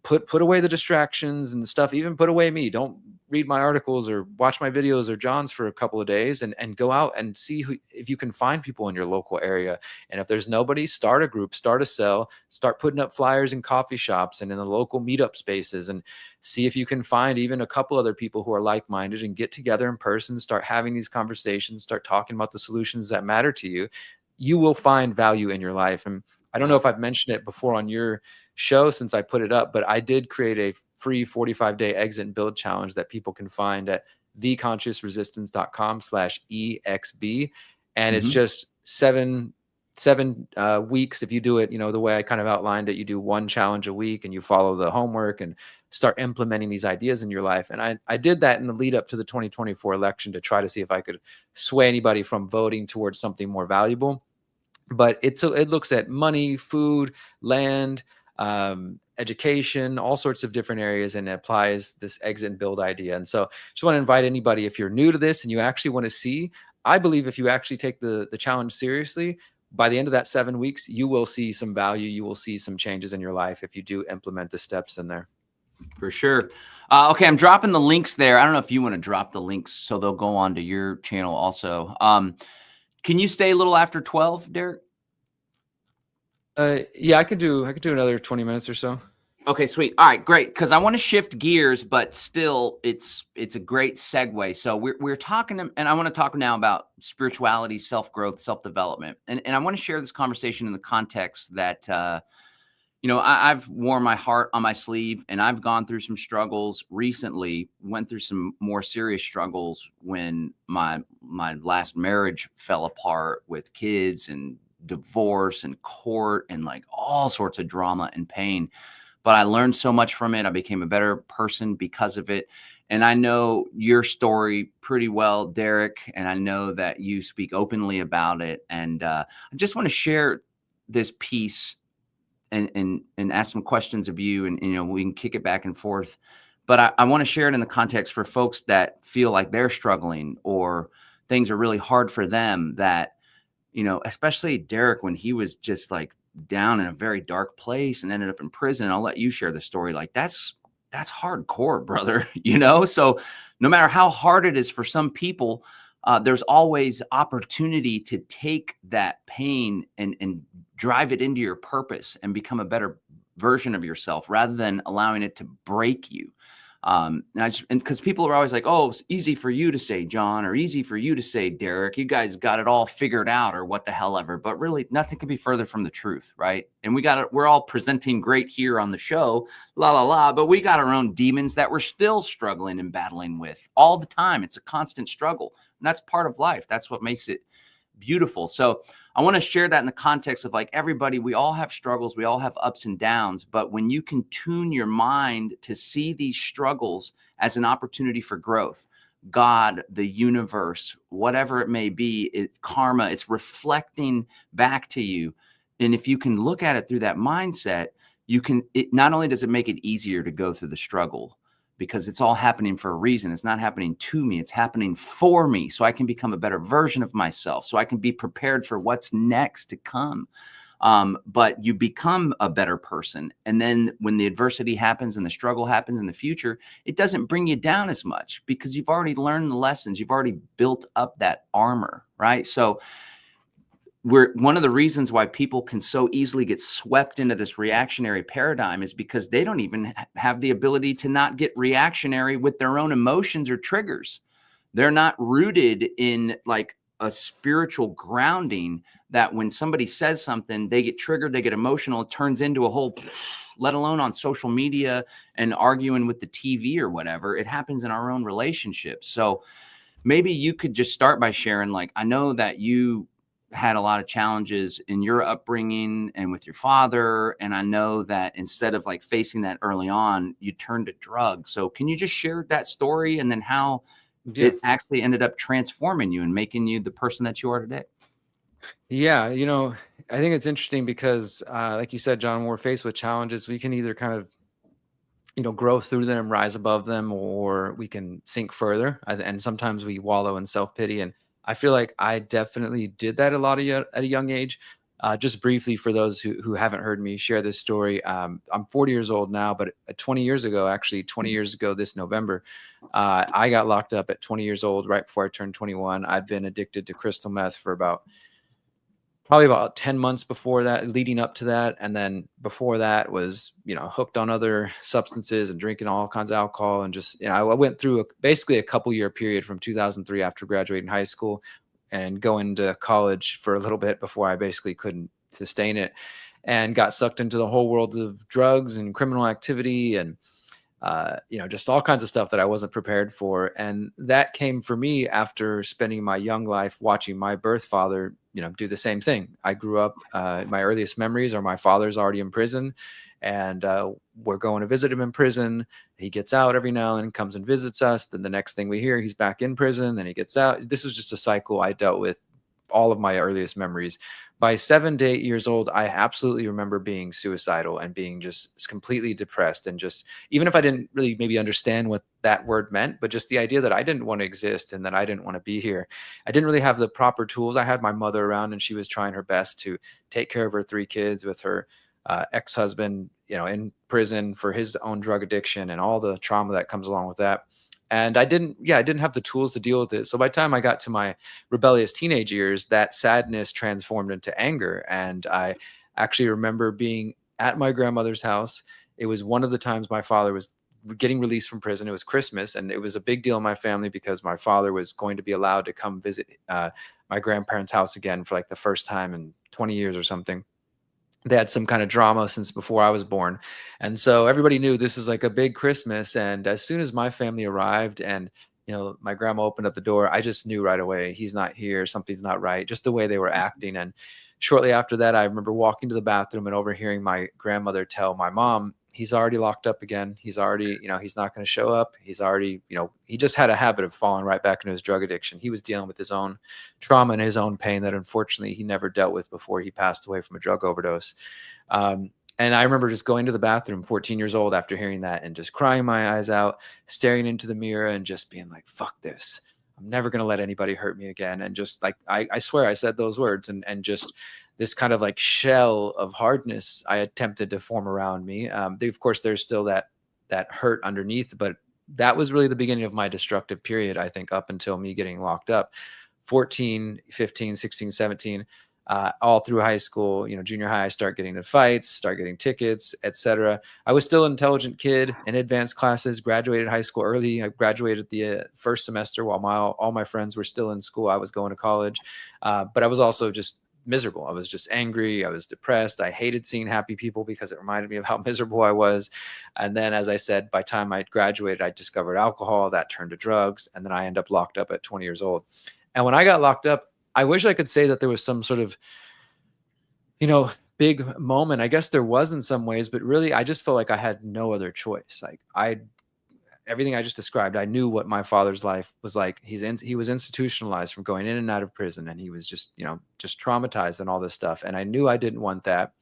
put away the distractions and the stuff. Even put away me. Don't read my articles or watch my videos or John's for a couple of days, and go out and see if you can find people in your local area. And if there's nobody, start a group, start a cell, start putting up flyers in coffee shops and in the local meetup spaces, and see if you can find even a couple other people who are like-minded and get together in person, start having these conversations, start talking about the solutions that matter to you. You will find value in your life. And I don't know if I've mentioned it before on your show since I put it up, but I did create a free 45-day exit and build challenge that people can find at theconsciousresistance.com/EXB. And it's just seven weeks. If you do it, the way I kind of outlined it, you do one challenge a week and you follow the homework and start implementing these ideas in your life. And I did that in the lead up to the 2024 election to try to see if I could sway anybody from voting towards something more valuable. But it looks at money, food, land, education, all sorts of different areas, and it applies this exit and build idea. And so just want to invite anybody, if you're new to this and you actually want to see, I believe if you actually take the challenge seriously, by the end of that 7 weeks, you will see some value. You will see some changes in your life if you do implement the steps in there. For sure. Okay, I'm dropping the links there. I don't know if you want to drop the links so they'll go on to your channel also. Can you stay a little after 12, Derrick? Yeah, I could do another 20 minutes or so. Okay, sweet. All right, great. Because I want to shift gears, but still, it's a great segue. So we're talking, and I want to talk now about spirituality, self growth, self development, and I want to share this conversation in the context that I've worn my heart on my sleeve, and I've gone through some struggles recently. Went through some more serious struggles when my last marriage fell apart with kids and divorce and court and like all sorts of drama and pain. But I learned so much from it. I became a better person because of it. And I know your story pretty well, Derrick, and I know that you speak openly about it. And I just want to share this piece and ask some questions of you, and we can kick it back and forth. But I want to share it in the context for folks that feel like they're struggling or things are really hard for them, that especially Derrick, when he was just like down in a very dark place and ended up in prison. I'll let you share the story. Like that's hardcore, brother. So no matter how hard it is for some people, there's always opportunity to take that pain and drive it into your purpose and become a better version of yourself rather than allowing it to break you. And because people are always like, oh, it's easy for you to say, John, or easy for you to say, Derrick, you guys got it all figured out, or what the hell ever. But really, nothing could be further from the truth, right? And we're all presenting great here on the show, la la la, but we got our own demons that we're still struggling and battling with all the time. It's a constant struggle, and that's part of life. That's what makes it beautiful. So I want to share that in the context of like everybody, we all have struggles, we all have ups and downs, but when you can tune your mind to see these struggles as an opportunity for growth, God, the universe, whatever it may be, karma, it's reflecting back to you. And if you can look at it through that mindset, it not only does it make it easier to go through the struggle, because it's all happening for a reason. It's not happening to me. It's happening for me, so I can become a better version of myself, so I can be prepared for what's next to come. But you become a better person. And then when the adversity happens and the struggle happens in the future, it doesn't bring you down as much because you've already learned the lessons. You've already built up that armor, right? So one of the reasons why people can so easily get swept into this reactionary paradigm is because they don't even have the ability to not get reactionary with their own emotions or triggers. They're not rooted in like a spiritual grounding that when somebody says something, they get triggered, they get emotional, it turns into a whole, let alone on social media and arguing with the TV or whatever. It happens in our own relationships. So maybe you could just start by sharing, like, I know that you had a lot of challenges in your upbringing and with your father. And I know that instead of like facing that early on, you turned to drugs. So can you just share that story and then how it actually ended up transforming you and making you the person that you are today? Yeah, I think it's interesting because, like you said, John, when we're faced with challenges, we can either kind of, grow through them, rise above them, or we can sink further. And sometimes we wallow in self-pity. And I feel like I definitely did that at a young age. Just briefly, for those who haven't heard me share this story, I'm 40 years old now, but 20 years ago, actually 20 years ago this November, I got locked up at 20 years old, right before I turned 21. I'd been addicted to crystal meth for probably about 10 months before that, leading up to that. And then before that was, hooked on other substances and drinking all kinds of alcohol. And just, I went through basically a couple year period from 2003 after graduating high school and going to college for a little bit before I basically couldn't sustain it, and got sucked into the whole world of drugs and criminal activity and, just all kinds of stuff that I wasn't prepared for. And that came for me after spending my young life watching my birth father, do the same thing. I grew up, my earliest memories are my father's already in prison, and we're going to visit him in prison. He gets out every now and then, comes and visits us. Then the next thing we hear, he's back in prison, then he gets out. This was just a cycle I dealt with all of my earliest memories. By 7 to 8 years old, I absolutely remember being suicidal and being just completely depressed. And just, even if I didn't really maybe understand what that word meant, but just the idea that I didn't want to exist and that I didn't want to be here. I didn't really have the proper tools. I had my mother around, and she was trying her best to take care of her 3 kids with her ex-husband, in prison for his own drug addiction and all the trauma that comes along with that. And I didn't have the tools to deal with it. So by the time I got to my rebellious teenage years, that sadness transformed into anger. And I actually remember being at my grandmother's house, It was one of the times my father was getting released from prison. It was Christmas, and it was a big deal in my family because my father was going to be allowed to come visit my grandparents' house again for like the first time in 20 years or something. They had some kind of drama since before I was born. And so everybody knew this is like a big Christmas. And as soon as my family arrived and, my grandma opened up the door, I just knew right away, he's not here. Something's not right. Just the way they were acting. And shortly after that, I remember walking to the bathroom and overhearing my grandmother tell my mom, he's already locked up again. He's already, he's not going to show up. He's already, he just had a habit of falling right back into his drug addiction. He was dealing with his own trauma and his own pain that unfortunately he never dealt with before he passed away from a drug overdose. And I remember just going to the bathroom, 14 years old, after hearing that and just crying my eyes out, staring into the mirror and just being like, fuck this. I'm never going to let anybody hurt me again. And just like, I swear I said those words, and just this kind of like shell of hardness I attempted to form around me. Of course, there's still that hurt underneath, but that was really the beginning of my destructive period, I think, up until me getting locked up. 14, 15, 16, 17, all through high school, junior high, I start getting into fights, start getting tickets, etc. I was still an intelligent kid in advanced classes, graduated high school early. I graduated the first semester while all my friends were still in school. I was going to college, but I was also just miserable. I was just angry. I was depressed. I hated seeing happy people because it reminded me of how miserable I was. And then, as I said, by the time I graduated, I discovered alcohol. That turned to drugs. And then I ended up locked up at 20 years old. And when I got locked up, I wish I could say that there was some sort of, big moment. I guess there was in some ways, but really I just felt like I had no other choice. Like everything I just described, I knew what my father's life was like. He was institutionalized from going in and out of prison, and he was just, just traumatized and all this stuff. And I knew I didn't want that.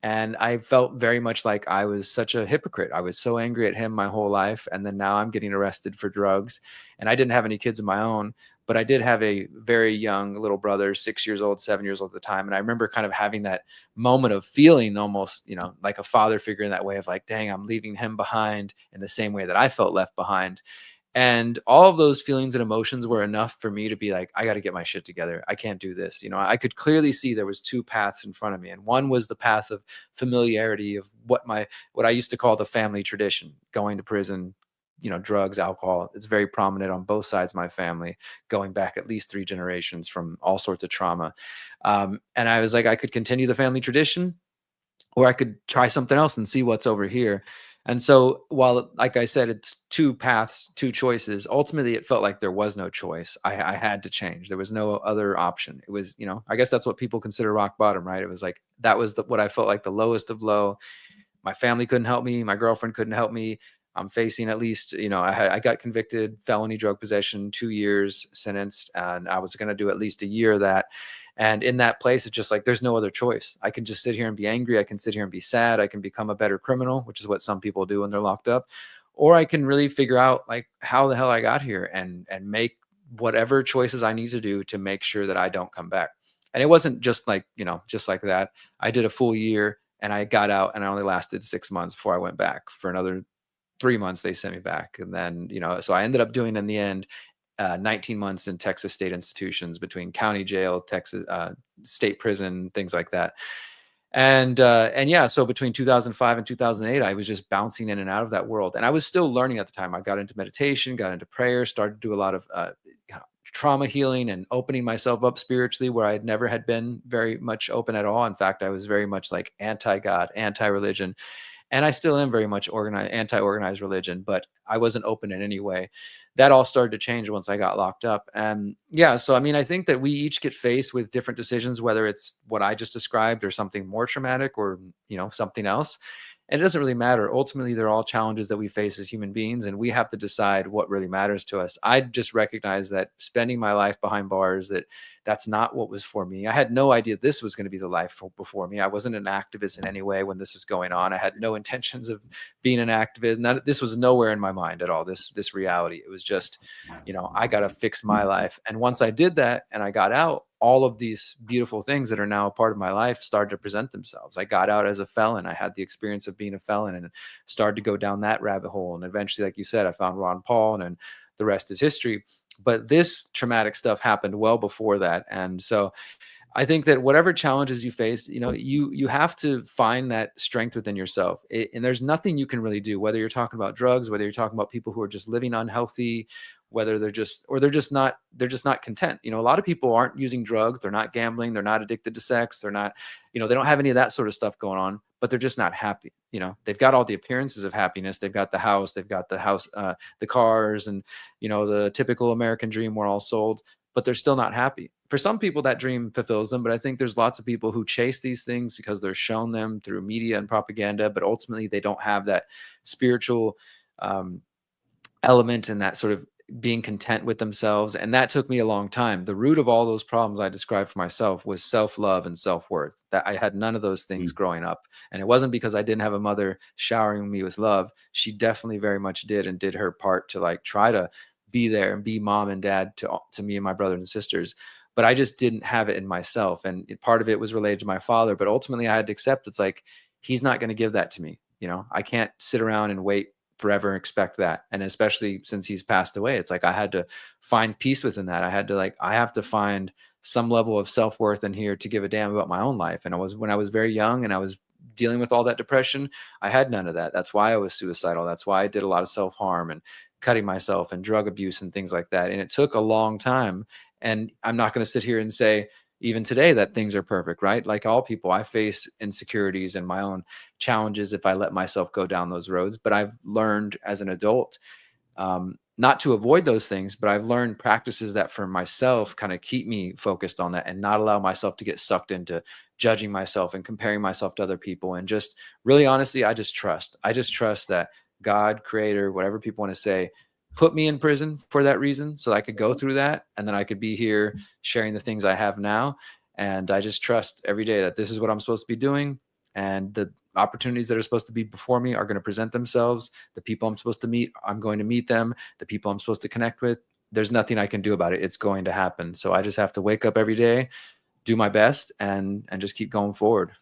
And I felt very much like I was such a hypocrite. I was so angry at him my whole life. And then now I'm getting arrested for drugs. And I didn't have any kids of my own, but I did have a very young little brother, 6 years old, 7 years old at the time. And I remember kind of having that moment of feeling almost, like a father figure in that way of like, dang, I'm leaving him behind in the same way that I felt left behind. And all of those feelings and emotions were enough for me to be like, I got to get my shit together. I can't do this. I could clearly see there was two paths in front of me. And one was the path of familiarity of what I used to call the family tradition, going to prison, drugs, alcohol. It's very prominent on both sides of my family, going back at least 3 generations from all sorts of trauma. And I was like, I could continue the family tradition, or I could try something else and see what's over here. And so while, like I said, it's 2 paths, 2 choices, ultimately it felt like there was no choice. I had to change. There was no other option. It was, I guess that's what people consider rock bottom, right? It was like, that was what I felt like the lowest of low. My family couldn't help me. My girlfriend couldn't help me. I'm facing at least, I got convicted, felony drug possession, 2 years sentenced, and I was going to do at least a year of that. And in that place, it's just like, there's no other choice. I can just sit here and be angry. I can sit here and be sad. I can become a better criminal, which is what some people do when they're locked up. Or I can really figure out like how the hell I got here and make whatever choices I need to do to make sure that I don't come back. And it wasn't just like, just like that. I did a full year and I got out, and I only lasted 6 months before I went back. For another 3 months, they sent me back. And then, so I ended up doing in the end 19 months in Texas state institutions between county jail, Texas state prison, things like that. And yeah, so between 2005 and 2008, I was just bouncing in and out of that world. And I was still learning at the time. I got into meditation, got into prayer, started to do a lot of trauma healing and opening myself up spiritually, where I never had been very much open at all. In fact, I was very much like anti-God, anti-religion. And I still am very much anti-organized religion, but I wasn't open in any way. That all started to change once I got locked up. And yeah, so I mean, I think that we each get faced with different decisions, whether it's what I just described or something more traumatic or, something else. And it doesn't really matter. Ultimately, they're all challenges that we face as human beings, and we have to decide what really matters to us. I just recognize that spending my life behind bars, that's not what was for me. I had no idea this was going to be the life before me. I wasn't an activist in any way when this was going on. I had no intentions of being an activist. This was nowhere in my mind at all, this reality. It was just, I got to fix my life. And once I did that and I got out, all of these beautiful things that are now a part of my life started to present themselves. I got out as a felon. I had the experience of being a felon and started to go down that rabbit hole. And eventually, like you said, I found Ron Paul, and the rest is history. But this traumatic stuff happened well before that. And so I think that whatever challenges you face, you have to find that strength within yourself. And there's nothing you can really do, whether you're talking about drugs, whether you're talking about people who are just living unhealthy, whether they're just not content. A lot of people aren't using drugs, they're not gambling, they're not addicted to sex, they're not, they don't have any of that sort of stuff going on, but they're just not happy. They've got all the appearances of happiness. They've got the house, the cars, and the typical American dream we're all sold, but they're still not happy. For some people, that dream fulfills them, but I think there's lots of people who chase these things because they're shown them through media and propaganda, but ultimately they don't have that spiritual element and that sort of being content with themselves. And that took me a long time. The root of all those problems I described for myself was self-love and self-worth. That I had none of those things growing up. And it wasn't because I didn't have a mother showering me with love. She definitely very much did, and did her part to like try to be there and be mom and dad to me and my brothers and sisters. But I just didn't have it in myself. And part of it was related to my father, but ultimately I had to accept it's like, he's not going to give that to me. I can't sit around and wait forever and expect that. And especially since he's passed away, it's like I had to find peace within that. I have to find some level of self-worth in here to give a damn about my own life. And when I was very young and I was dealing with all that depression, I had none of that. That's why I was suicidal. That's why I did a lot of self-harm and cutting myself and drug abuse and things like that. And it took a long time. And I'm not going to sit here and say, even today, that things are perfect, right? Like all people, I face insecurities and my own challenges if I let myself go down those roads. But I've learned as an adult not to avoid those things, but I've learned practices that for myself kind of keep me focused on that and not allow myself to get sucked into judging myself and comparing myself to other people. And just really honestly, I just trust that God, creator, whatever people want to say, put me in prison for that reason, so I could go through that. And then I could be here sharing the things I have now. And I just trust every day that this is what I'm supposed to be doing. And the opportunities that are supposed to be before me are going to present themselves. The people I'm supposed to meet, I'm going to meet them. The people I'm supposed to connect with, there's nothing I can do about it. It's going to happen. So I just have to wake up every day, do my best, and just keep going forward.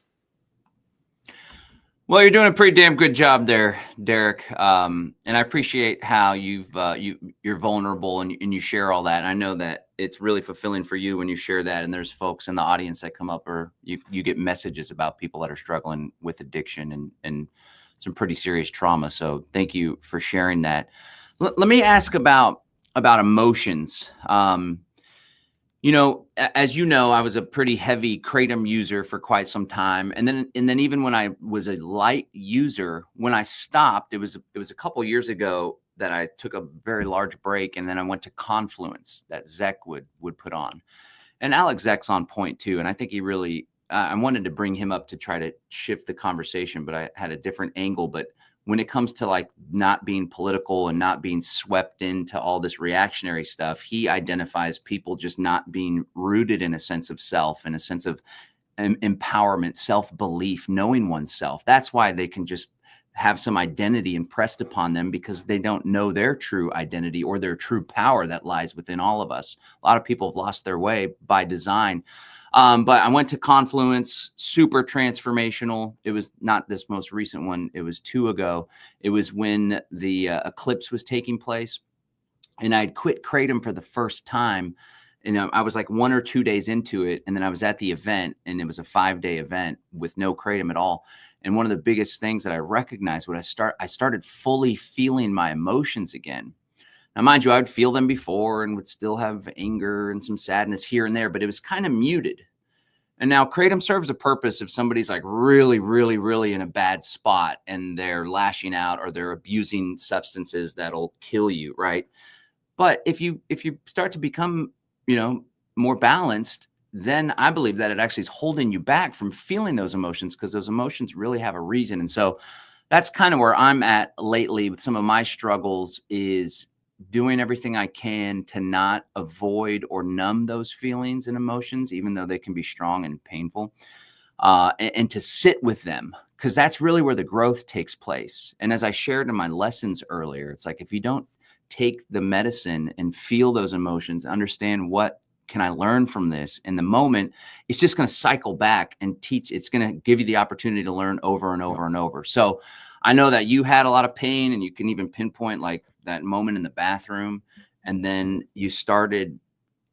Well, you're doing a pretty damn good job there, Derrick. And I appreciate how you're vulnerable and you share all that. And I know that it's really fulfilling for you when you share that. And there's folks in the audience that come up, or you get messages about people that are struggling with addiction and some pretty serious trauma. So thank you for sharing that. Let me ask about emotions. As you know, I was a pretty heavy kratom user for quite some time. And then even when I was a light user, when I stopped, it was a couple years ago that I took a very large break. And then I went to Confluence that Zek would put on. And Alex Zek's on point too. And I think he really, I wanted to bring him up to try to shift the conversation, but I had a different angle. But when it comes to like not being political and not being swept into all this reactionary stuff, he identifies people just not being rooted in a sense of self and a sense of empowerment, self-belief, knowing oneself. That's why they can just have some identity impressed upon them, because they don't know their true identity or their true power that lies within all of us. A lot of people have lost their way by design. But I went to Confluence, super transformational. It was not this most recent one. It was 2 ago. It was when the eclipse was taking place, and I had quit kratom for the first time. I was like 1 or 2 days into it. And then I was at the event, and it was a 5-day event with no kratom at all. And one of the biggest things that I recognized when I started fully feeling my emotions again. Now, mind you, I would feel them before and would still have anger and some sadness here and there, but it was kind of muted. And now kratom serves a purpose if somebody's like really, really, really in a bad spot and they're lashing out or they're abusing substances that'll kill you, right? But if you start to become, more balanced, then I believe that it actually is holding you back from feeling those emotions, because those emotions really have a reason. And so that's kind of where I'm at lately with some of my struggles, is doing everything I can to not avoid or numb those feelings and emotions, even though they can be strong and painful, and to sit with them, because that's really where the growth takes place. And as I shared in my lessons earlier, it's like, if you don't take the medicine and feel those emotions, understand what can I learn from this in the moment, it's just going to cycle back and teach. It's going to give you the opportunity to learn over and over and over. So I know that you had a lot of pain, and you can even pinpoint like that moment in the bathroom. And then you started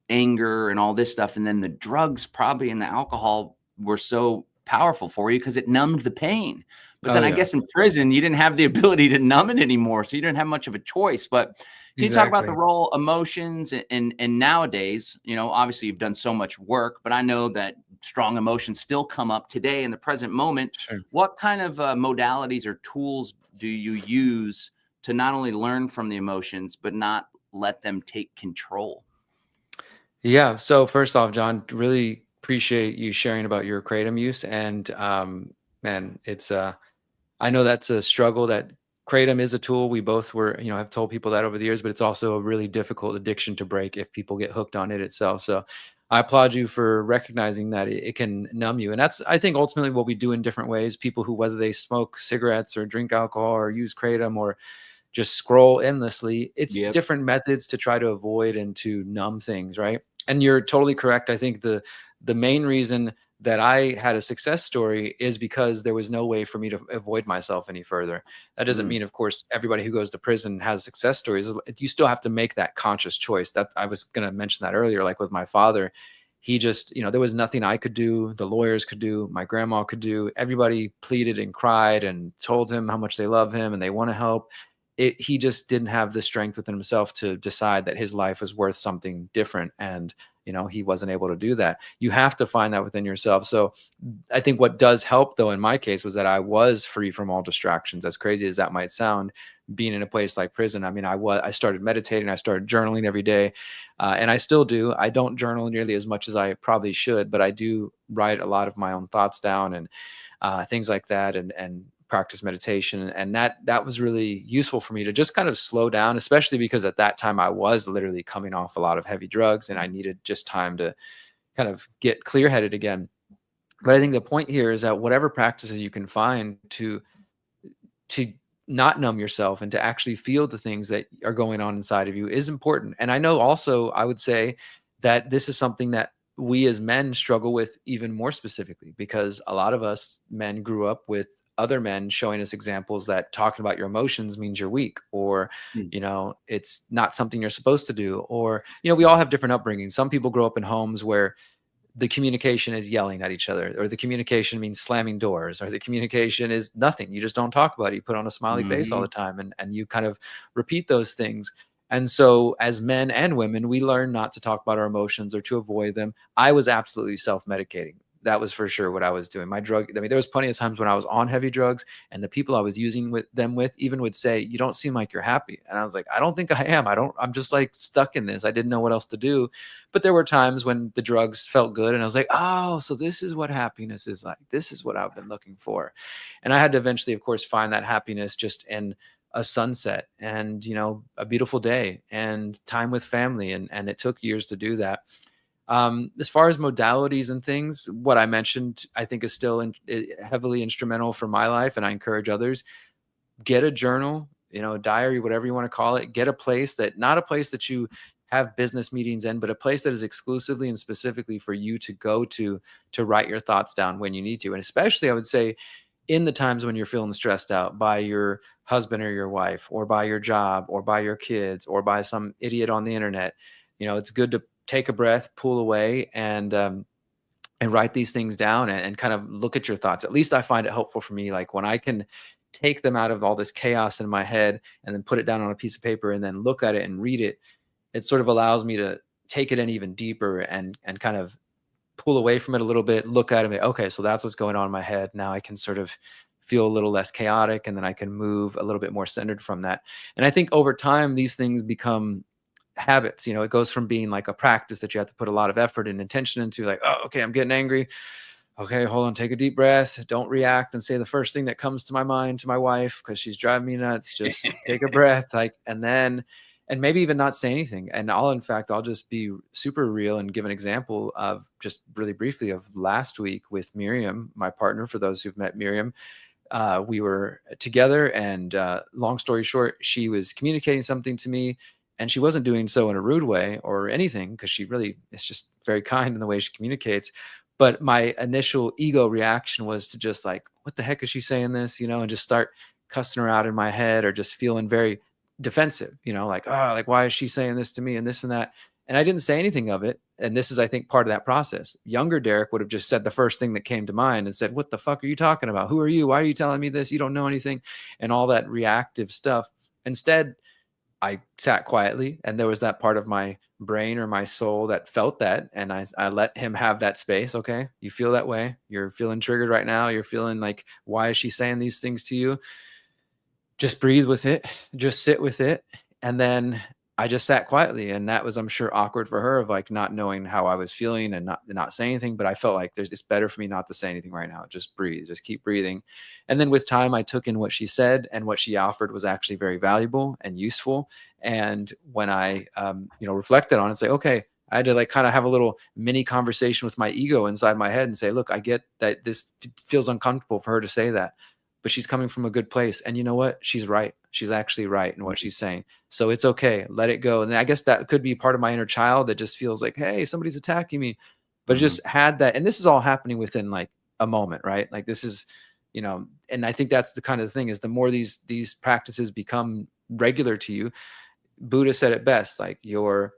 anger and all this stuff. And then the drugs probably and the alcohol were so powerful for you because it numbed the pain. But then I guess in prison, you didn't have the ability to numb it anymore. So you didn't have much of a choice. But can you talk about the role emotions and nowadays, you know, obviously you've done so much work, but I know that strong emotions still come up today in the present moment. Sure. What kind of modalities or tools do you use to not only learn from the emotions, but not let them take control? Yeah. So first off, John, really appreciate you sharing about your kratom use. And man, it's I know that's a struggle. That kratom is a tool. We both have told people that over the years, but it's also a really difficult addiction to break if people get hooked on it itself. So I applaud you for recognizing that it can numb you. And that's, I think, ultimately what we do in different ways. People who, whether they smoke cigarettes or drink alcohol or use kratom or just scroll endlessly, it's different methods to try to avoid and to numb things, right? And you're totally correct. I think the main reason that I had a success story is because there was no way for me to avoid myself any further. That doesn't mean, of course, everybody who goes to prison has success stories. You still have to make that conscious choice. That I was going to mention that earlier, like with my father. He just, there was nothing I could do, the lawyers could do, my grandma could do. Everybody pleaded and cried and told him how much they love him and they want to help. He just didn't have the strength within himself to decide that his life was worth something different. And, he wasn't able to do that. You have to find that within yourself. So I think what does help, though, in my case, was that I was free from all distractions. As crazy as that might sound, being in a place like prison, I mean, I started meditating, I started journaling every day, and I still do. I don't journal nearly as much as I probably should, but I do write a lot of my own thoughts down and things like that, and practice meditation. And that was really useful for me to just kind of slow down, especially because at that time I was literally coming off a lot of heavy drugs and I needed just time to kind of get clear-headed again. But I think the point here is that whatever practices you can find to not numb yourself and to actually feel the things that are going on inside of you is important. And I know also, I would say that this is something that we as men struggle with even more specifically, because a lot of us men grew up with other men showing us examples that talking about your emotions means you're weak, or it's not something you're supposed to do, or we all have different upbringing. Some people grow up in homes where the communication is yelling at each other, or the communication means slamming doors, or the communication is nothing, you just don't talk about it, you put on a smiley face all the time, and you kind of repeat those things. And so as men and women, we learn not to talk about our emotions or to avoid them. I was absolutely self-medicating. That was for sure what I was doing. There was plenty of times when I was on heavy drugs and the people I was using with even would say, "You don't seem like you're happy." And I was like, "I don't think I am. I'm just like stuck in this. I didn't know what else to do." But there were times when the drugs felt good and I was like, "Oh, so this is what happiness is like. This is what I've been looking for." And I had to eventually, of course, find that happiness just in a sunset and, a beautiful day and time with family. And it took years to do that. As far as modalities and things, what I mentioned, I think is still heavily instrumental for my life. And I encourage others, get a journal, a diary, whatever you want to call it. Get a place not a place that you have business meetings in, but a place that is exclusively and specifically for you to go to write your thoughts down when you need to. And especially, I would say, in the times when you're feeling stressed out by your husband or your wife, or by your job, or by your kids, or by some idiot on the internet, it's good to take a breath, pull away, and write these things down and kind of look at your thoughts. At least I find it helpful for me. Like when I can take them out of all this chaos in my head and then put it down on a piece of paper and then look at it and read it, it sort of allows me to take it in even deeper and kind of pull away from it a little bit, look at it, okay, so that's what's going on in my head. Now I can sort of feel a little less chaotic, and then I can move a little bit more centered from that. And I think over time, these things become habits. It goes from being like a practice that you have to put a lot of effort and intention into, like, oh, okay, I'm getting angry. Okay, hold on, take a deep breath. Don't react and say the first thing that comes to my mind to my wife because she's driving me nuts. Just take a breath, and maybe even not say anything. And I'll just be super real and give an example of, just really briefly, of last week with Miriam, my partner. For those who've met Miriam, we were together, and long story short, she was communicating something to me, and she wasn't doing so in a rude way or anything, because she really is just very kind in the way she communicates. But my initial ego reaction was to just like, what the heck is she saying this, and just start cussing her out in my head, or just feeling very defensive, like, oh, like, why is she saying this to me and this and that? And I didn't say anything of it. And this is, I think, part of that process. Younger Derrick would have just said the first thing that came to mind and said, what the fuck are you talking about? Who are you? Why are you telling me this? You don't know anything. And all that reactive stuff. Instead, I sat quietly, and there was that part of my brain or my soul that felt that. And I let him have that space. Okay, you feel that way. You're feeling triggered right now. You're feeling like, why is she saying these things to you? Just breathe with it. Just sit with it. And then I just sat quietly, and that was, I'm sure, awkward for her, of like not knowing how I was feeling and not saying anything. But I felt like it's better for me not to say anything right now. Just breathe, just keep breathing. And then with time, I took in what she said, and what she offered was actually very valuable and useful. And when I, reflected on it and say, okay, I had to like kind of have a little mini conversation with my ego inside my head and say, look, I get that this feels uncomfortable for her to say that, but she's coming from a good place. And you know what? She's right. She's actually right in what she's saying. So it's okay. Let it go. And I guess that could be part of my inner child that just feels like, hey, somebody's attacking me. But just had that. And this is all happening within like a moment, right? Like this is, and I think that's the kind of thing, is the more these practices become regular to you. Buddha said it best, like your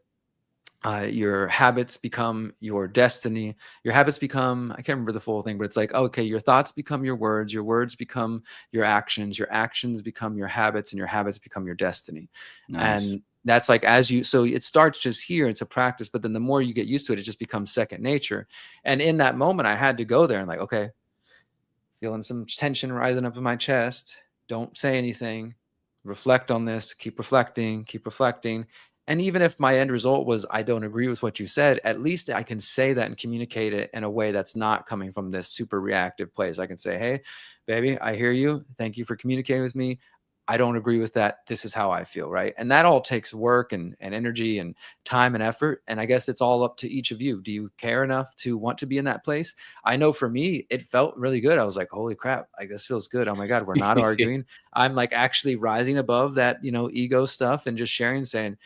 habits become your destiny. Your habits become, I can't remember the full thing, but it's like, okay, your thoughts become your words become your actions become your habits, and your habits become your destiny. Nice. And that's like, so it starts just here. It's a practice, but then the more you get used to it, it just becomes second nature. And in that moment, I had to go there and like, okay, feeling some tension rising up in my chest. Don't say anything. Reflect on this. Keep reflecting. And even if my end result was, I don't agree with what you said, at least I can say that and communicate it in a way that's not coming from this super reactive place. I can say, hey, baby, I hear you. Thank you for communicating with me. I don't agree with that. This is how I feel, right? And that all takes work and energy and time and effort. And I guess it's all up to each of you. Do you care enough to want to be in that place? I know for me, it felt really good. I was like, holy crap, like this feels good. Oh my God, we're not arguing. I'm like actually rising above that, ego stuff, and just sharing, saying,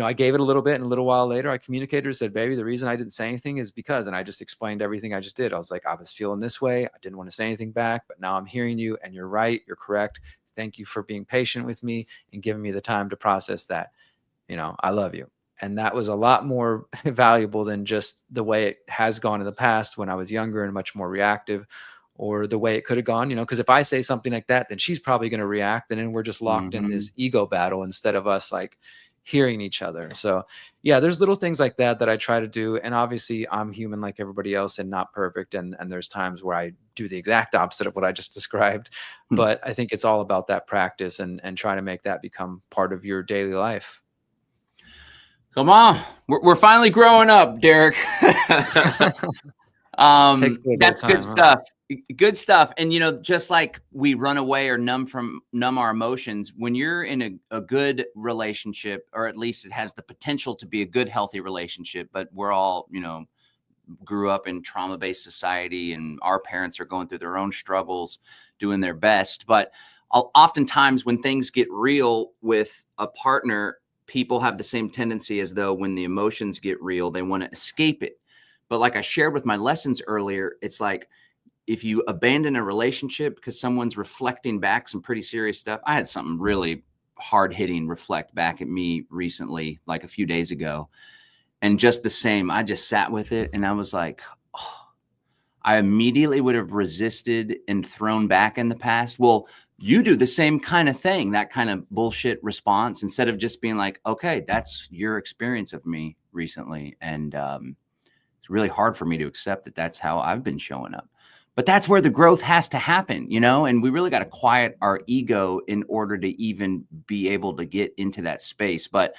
I gave it a little bit, and a little while later I communicated and said, baby, the reason I didn't say anything is because, and I just explained everything I just did. I was like, I was feeling this way. I didn't want to say anything back, but now I'm hearing you, and you're right. You're correct. Thank you for being patient with me and giving me the time to process that. I love you. And that was a lot more valuable than just the way it has gone in the past when I was younger and much more reactive, or the way it could have gone, because if I say something like that, then she's probably going to react. And then we're just locked in this ego battle instead of us like hearing each other. So yeah, there's little things like that I try to do. And obviously I'm human like everybody else and not perfect. And there's times where I do the exact opposite of what I just described. But I think it's all about that practice and trying to make that become part of your daily life. Come on. We're finally growing up, Derrick. That's good stuff. Good stuff. And, just like we run away or numb our emotions, when you're in a good relationship, or at least it has the potential to be a good, healthy relationship, but we're all, grew up in trauma-based society, and our parents are going through their own struggles, doing their best. But oftentimes when things get real with a partner, people have the same tendency as though when the emotions get real, they want to escape it. But like I shared with my lessons earlier, it's like, if you abandon a relationship because someone's reflecting back some pretty serious stuff. I had something really hard hitting reflect back at me recently, like a few days ago. And just the same, I just sat with it, and I was like, oh, I immediately would have resisted and thrown back in the past. Well, you do the same kind of thing, that kind of bullshit response, instead of just being like, okay, that's your experience of me recently. And it's really hard for me to accept that that's how I've been showing up. But that's where the growth has to happen, and we really got to quiet our ego in order to even be able to get into that space. But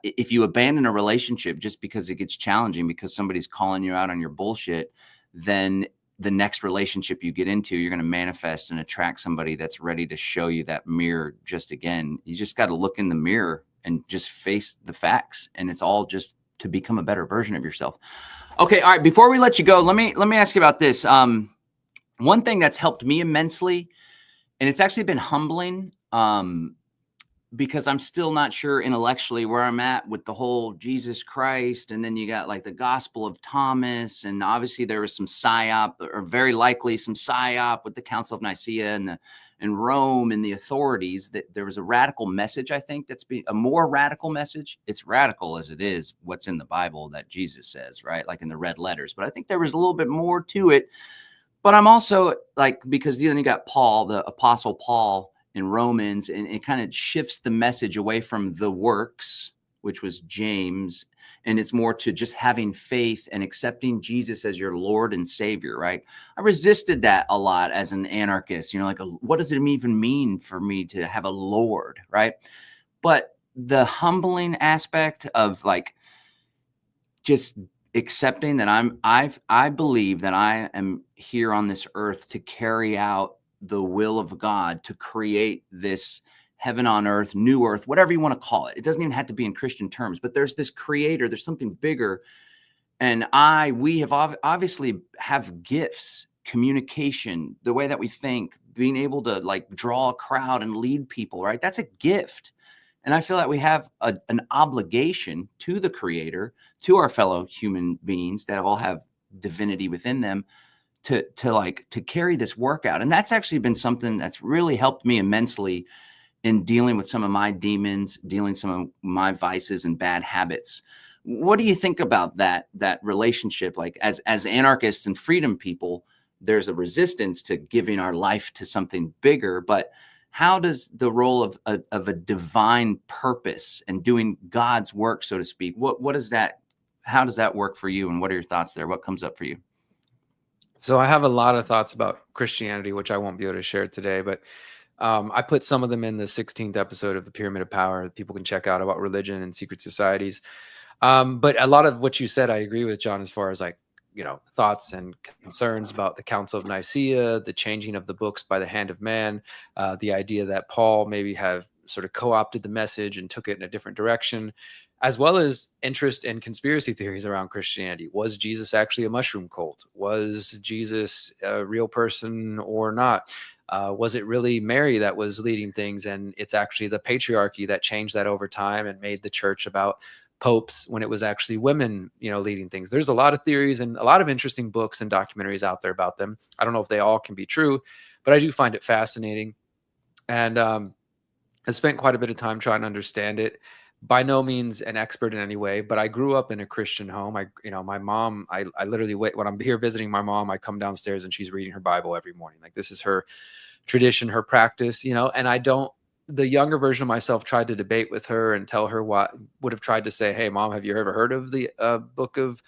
if you abandon a relationship just because it gets challenging, because somebody's calling you out on your bullshit, then the next relationship you get into, you're going to manifest and attract somebody that's ready to show you that mirror just again. You just got to look in the mirror and just face the facts. And it's all just to become a better version of yourself. Okay. All right. Before we let you go, let me ask you about this. One thing that's helped me immensely, and it's actually been humbling, because I'm still not sure intellectually where I'm at with the whole Jesus Christ. And then you got like the Gospel of Thomas. And obviously there was some psyop, or very likely some psyop with the Council of Nicaea and Rome and the authorities. That there was a radical message, I think, that's a more radical message. It's radical as it is what's in the Bible that Jesus says, right? Like in the red letters. But I think there was a little bit more to it. But I'm also like, because then you got Paul, the Apostle Paul, in Romans, and it kind of shifts the message away from the works, which was James, and it's more to just having faith and accepting Jesus as your Lord and Savior, right? I resisted that a lot as an anarchist, like, what does it even mean for me to have a Lord, right? But the humbling aspect of like just accepting that I believe that I am here on this earth to carry out the will of God, to create this heaven on earth, new earth, whatever you want to call it. It doesn't even have to be in Christian terms, but there's this creator, there's something bigger. And we have obviously have gifts, communication, the way that we think, being able to like draw a crowd and lead people, right? That's a gift. And I feel that we have an obligation to the creator, to our fellow human beings that all have divinity within them, to carry this work out. And that's actually been something that's really helped me immensely in dealing with some of my demons, dealing some of my vices and bad habits. What do you think about that relationship? Like as anarchists and freedom people, there's a resistance to giving our life to something bigger, but how does the role of a divine purpose and doing God's work, so to speak, what is that? How does that work for you? And what are your thoughts there? What comes up for you? So I have a lot of thoughts about Christianity, which I won't be able to share today, but I put some of them in the 16th episode of the Pyramid of Power. People can check out about religion and secret societies. But a lot of what you said, I agree with, John, as far as like, thoughts and concerns about the Council of Nicaea, the changing of the books by the hand of man, the idea that Paul maybe have sort of co-opted the message and took it in a different direction, as well as interest in conspiracy theories around Christianity. Was Jesus actually a mushroom cult? Was Jesus a real person or not? Was it really Mary that was leading things, and it's actually the patriarchy that changed that over time and made the church about popes when it was actually women, leading things? There's a lot of theories and a lot of interesting books and documentaries out there about them. I don't know if they all can be true, but I do find it fascinating. And I spent quite a bit of time trying to understand it. By no means an expert in any way, but I grew up in a Christian home. My mom, I literally wait when I'm here visiting my mom, I come downstairs and she's reading her Bible every morning. Like, this is her tradition, her practice, and the younger version of myself tried to debate with her and tell her what would have tried to say, hey, Mom, have you ever heard of the book of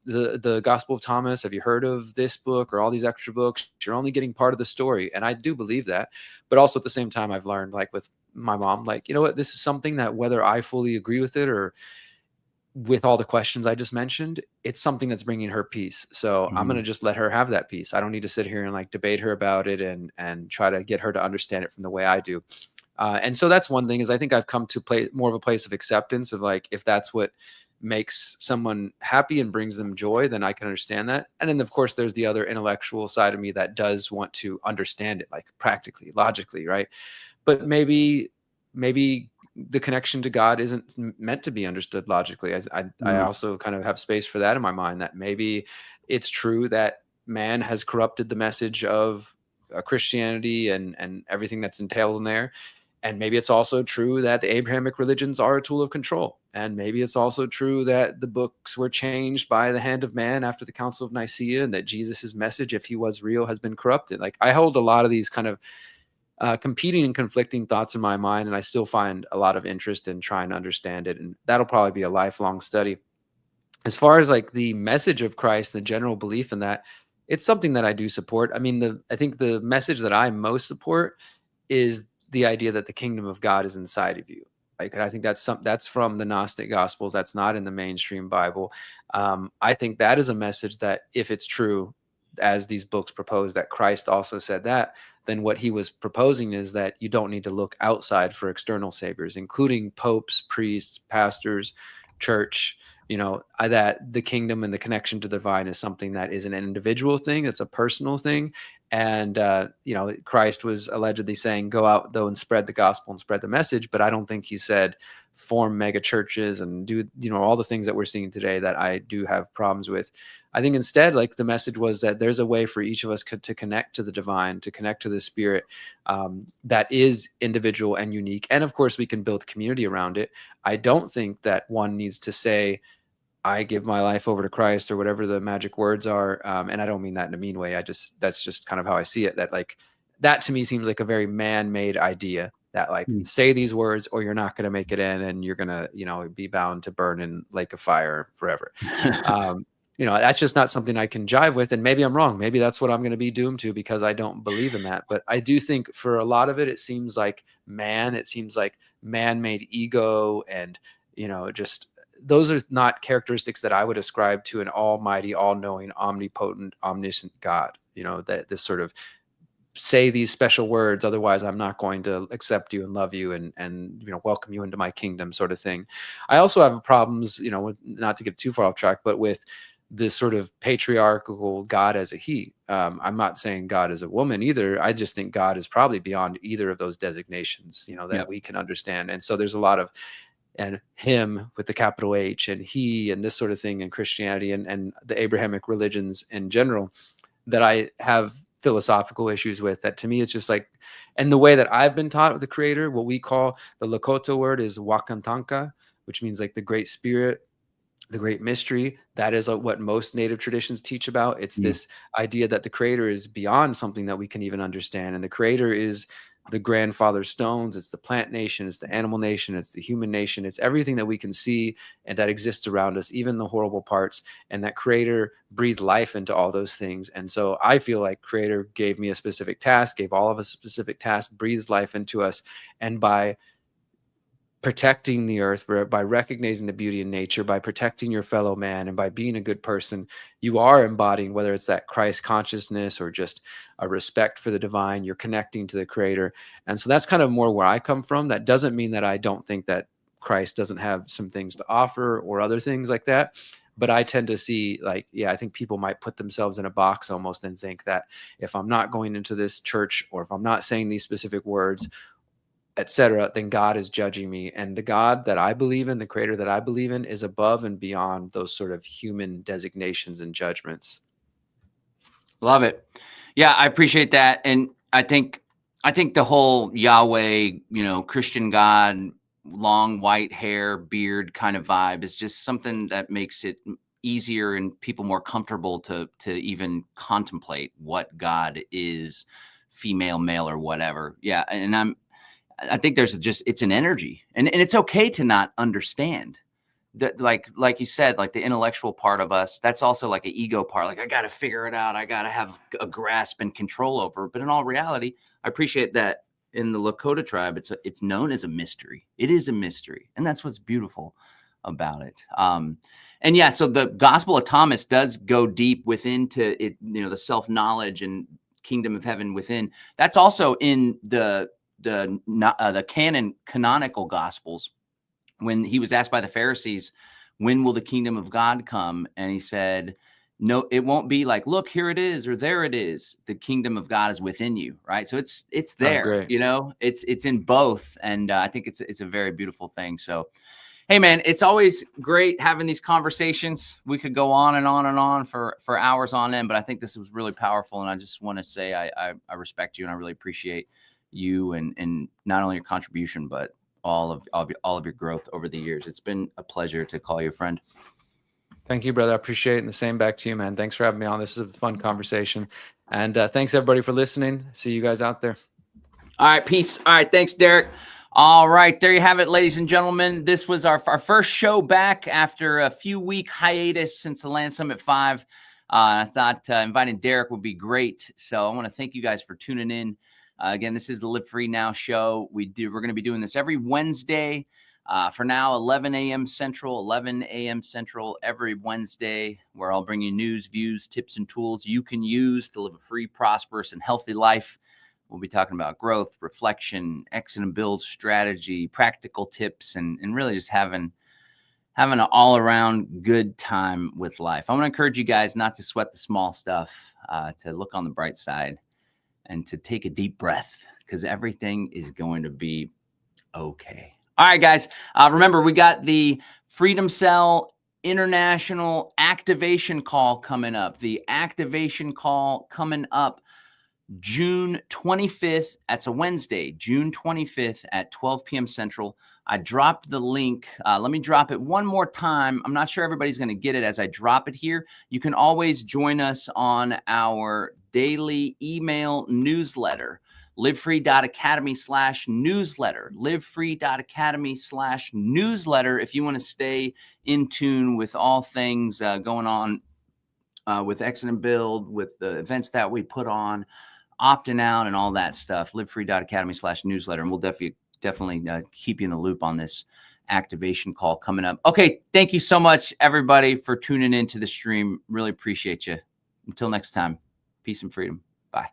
the Gospel of Thomas? Have you heard of this book or all these extra books? You're only getting part of the story. And I do believe that. But also at the same time, I've learned, like with my mom, like, you know what, this is something that whether I fully agree with it or with all the questions I just mentioned, it's something that's bringing her peace. So I'm going to just let her have that peace. I don't need to sit here and like debate her about it and try to get her to understand it from the way I do. And so that's one thing, is I think I've come to play more of a place of acceptance of like, if that's what makes someone happy and brings them joy, then I can understand that. And then of course there's the other intellectual side of me that does want to understand it, like practically, logically, right? But maybe the connection to God isn't meant to be understood logically. I also kind of have space for that in my mind, that maybe it's true that man has corrupted the message of Christianity and everything that's entailed in there. And maybe it's also true that the Abrahamic religions are a tool of control. And maybe it's also true that the books were changed by the hand of man after the Council of Nicaea, and that Jesus's message, if he was real, has been corrupted. Like, I hold a lot of these kind of competing and conflicting thoughts in my mind, and I still find a lot of interest in trying to understand it. And that'll probably be a lifelong study. As far as like the message of Christ, the general belief in that, it's something that I do support. I mean, I think the message that I most support is the idea that the kingdom of God is inside of you. Like, and I think that's from the Gnostic Gospels. That's not in the mainstream Bible. I think that is a message that, if it's true, as these books propose, that Christ also said that, then what he was proposing is that you don't need to look outside for external saviors, including popes, priests, pastors, church, that the kingdom and the connection to the divine is something that is an individual thing. It's a personal thing. And, Christ was allegedly saying, go out though and spread the gospel and spread the message. But I don't think he said form mega churches and do, all the things that we're seeing today that I do have problems with. I think instead, like, the message was that there's a way for each of us to connect to the divine, to connect to the spirit, that is individual and unique. And of course, we can build community around it. I don't think that one needs to say, I give my life over to Christ, or whatever the magic words are. And I don't mean that in a mean way. That's just kind of how I see it. That to me seems like a very man-made idea, that say these words or you're not going to make it in, and you're going to, be bound to burn in lake of fire forever. That's just not something I can jive with. And maybe I'm wrong. Maybe that's what I'm going to be doomed to, because I don't believe in that. But I do think for a lot of it, it seems like man-made ego, and, just those are not characteristics that I would ascribe to an almighty, all-knowing, omnipotent, omniscient God, that this sort of say these special words, otherwise I'm not going to accept you and love you and welcome you into my kingdom, sort of thing. I also have problems, with, not to get too far off track, but with this sort of patriarchal God as a he. I'm not saying God is a woman either. I just think God is probably beyond either of those designations, that we can understand. And so there's a lot of, and him with the capital H, and he, and this sort of thing in Christianity and the Abrahamic religions in general, that I have philosophical issues with. That to me, it's just like, and the way that I've been taught with the creator, what we call, the Lakota word is Wakantanka, which means like the great spirit, the great mystery. That is what most native traditions teach about. It's this idea that the creator is beyond something that we can even understand. And the creator is the grandfather stones. It's the plant nation. It's the animal nation. It's the human nation. It's everything that we can see and that exists around us, even the horrible parts. And that creator breathed life into all those things. And so I feel like creator gave me a specific task, gave all of us a specific task, breathes life into us. And by protecting the earth, by recognizing the beauty in nature, by protecting your fellow man, and by being a good person, you are embodying, whether it's that Christ consciousness or just a respect for the divine, you're connecting to the creator. And so that's kind of more where I come from. That doesn't mean that I don't think that Christ doesn't have some things to offer or other things like that. But I tend to see I think people might put themselves in a box almost and think that if I'm not going into this church, or if I'm not saying these specific words, etc., then God is judging me. And the God that I believe in, the creator that I believe in, is above and beyond those sort of human designations and judgments. Love it. Yeah, I appreciate that. And I think the whole Yahweh, Christian God, long white hair, beard kind of vibe is just something that makes it easier and people more comfortable to even contemplate what God is, female, male, or whatever. Yeah. And I think it's an energy, and it's okay to not understand that. Like you said, like the intellectual part of us, that's also like an ego part. Like, I got to figure it out. I got to have a grasp and control over it. But in all reality, I appreciate that in the Lakota tribe, it's known as a mystery. It is a mystery. And that's what's beautiful about it. And yeah, so the Gospel of Thomas does go deep within to it, the self-knowledge and kingdom of heaven within. That's also in the canonical gospels. When he was asked by the Pharisees, when will the kingdom of God come? And he said, no, it won't be like, look, here it is, or there it is. The kingdom of God is within you. Right. So it's there, it's in both. And I think it's a very beautiful thing. So, hey man, it's always great having these conversations. We could go on and on and on for hours on end, but I think this was really powerful. And I just want to say, I respect you, and I really appreciate you and not only your contribution, but all of your growth over the years. It's been a pleasure to call you a friend. Thank you, brother. I appreciate it. And the same back to you, man. Thanks for having me on. This is a fun conversation. And thanks everybody for listening. See you guys out there. All right. Peace. All right. Thanks, Derrick. All right. There you have it, ladies and gentlemen. This was our first show back after a few week hiatus since the Land Summit 5. I thought inviting Derrick would be great. So I want to thank you guys for tuning in. Again, this is the Live Free Now show. We're going to be doing this every Wednesday. For now, 11 a.m. Central every Wednesday, where I'll bring you news, views, tips, and tools you can use to live a free, prosperous, and healthy life. We'll be talking about growth, reflection, exit and build strategy, practical tips, and really just having having an all-around good time with life. I want to encourage you guys not to sweat the small stuff, to look on the bright side, and to take a deep breath, because everything is going to be okay. All right, guys. Remember, we got the Freedom Cell International activation call coming up. The activation call coming up June 25th. That's a Wednesday, June 25th at 12 p.m. Central. I dropped the link. Let me drop it one more time. I'm not sure everybody's going to get it as I drop it here. You can always join us on our daily email newsletter, livefree.academy/newsletter, livefree.academy/newsletter, if you want to stay in tune with all things going on with Exit and Build, with the events that we put on, opting out and all that stuff. livefree.academy/newsletter. And we'll definitely keep you in the loop on this activation call coming up. Okay. Thank you so much, everybody, for tuning into the stream. Really appreciate you. Until next time, peace and freedom. Bye.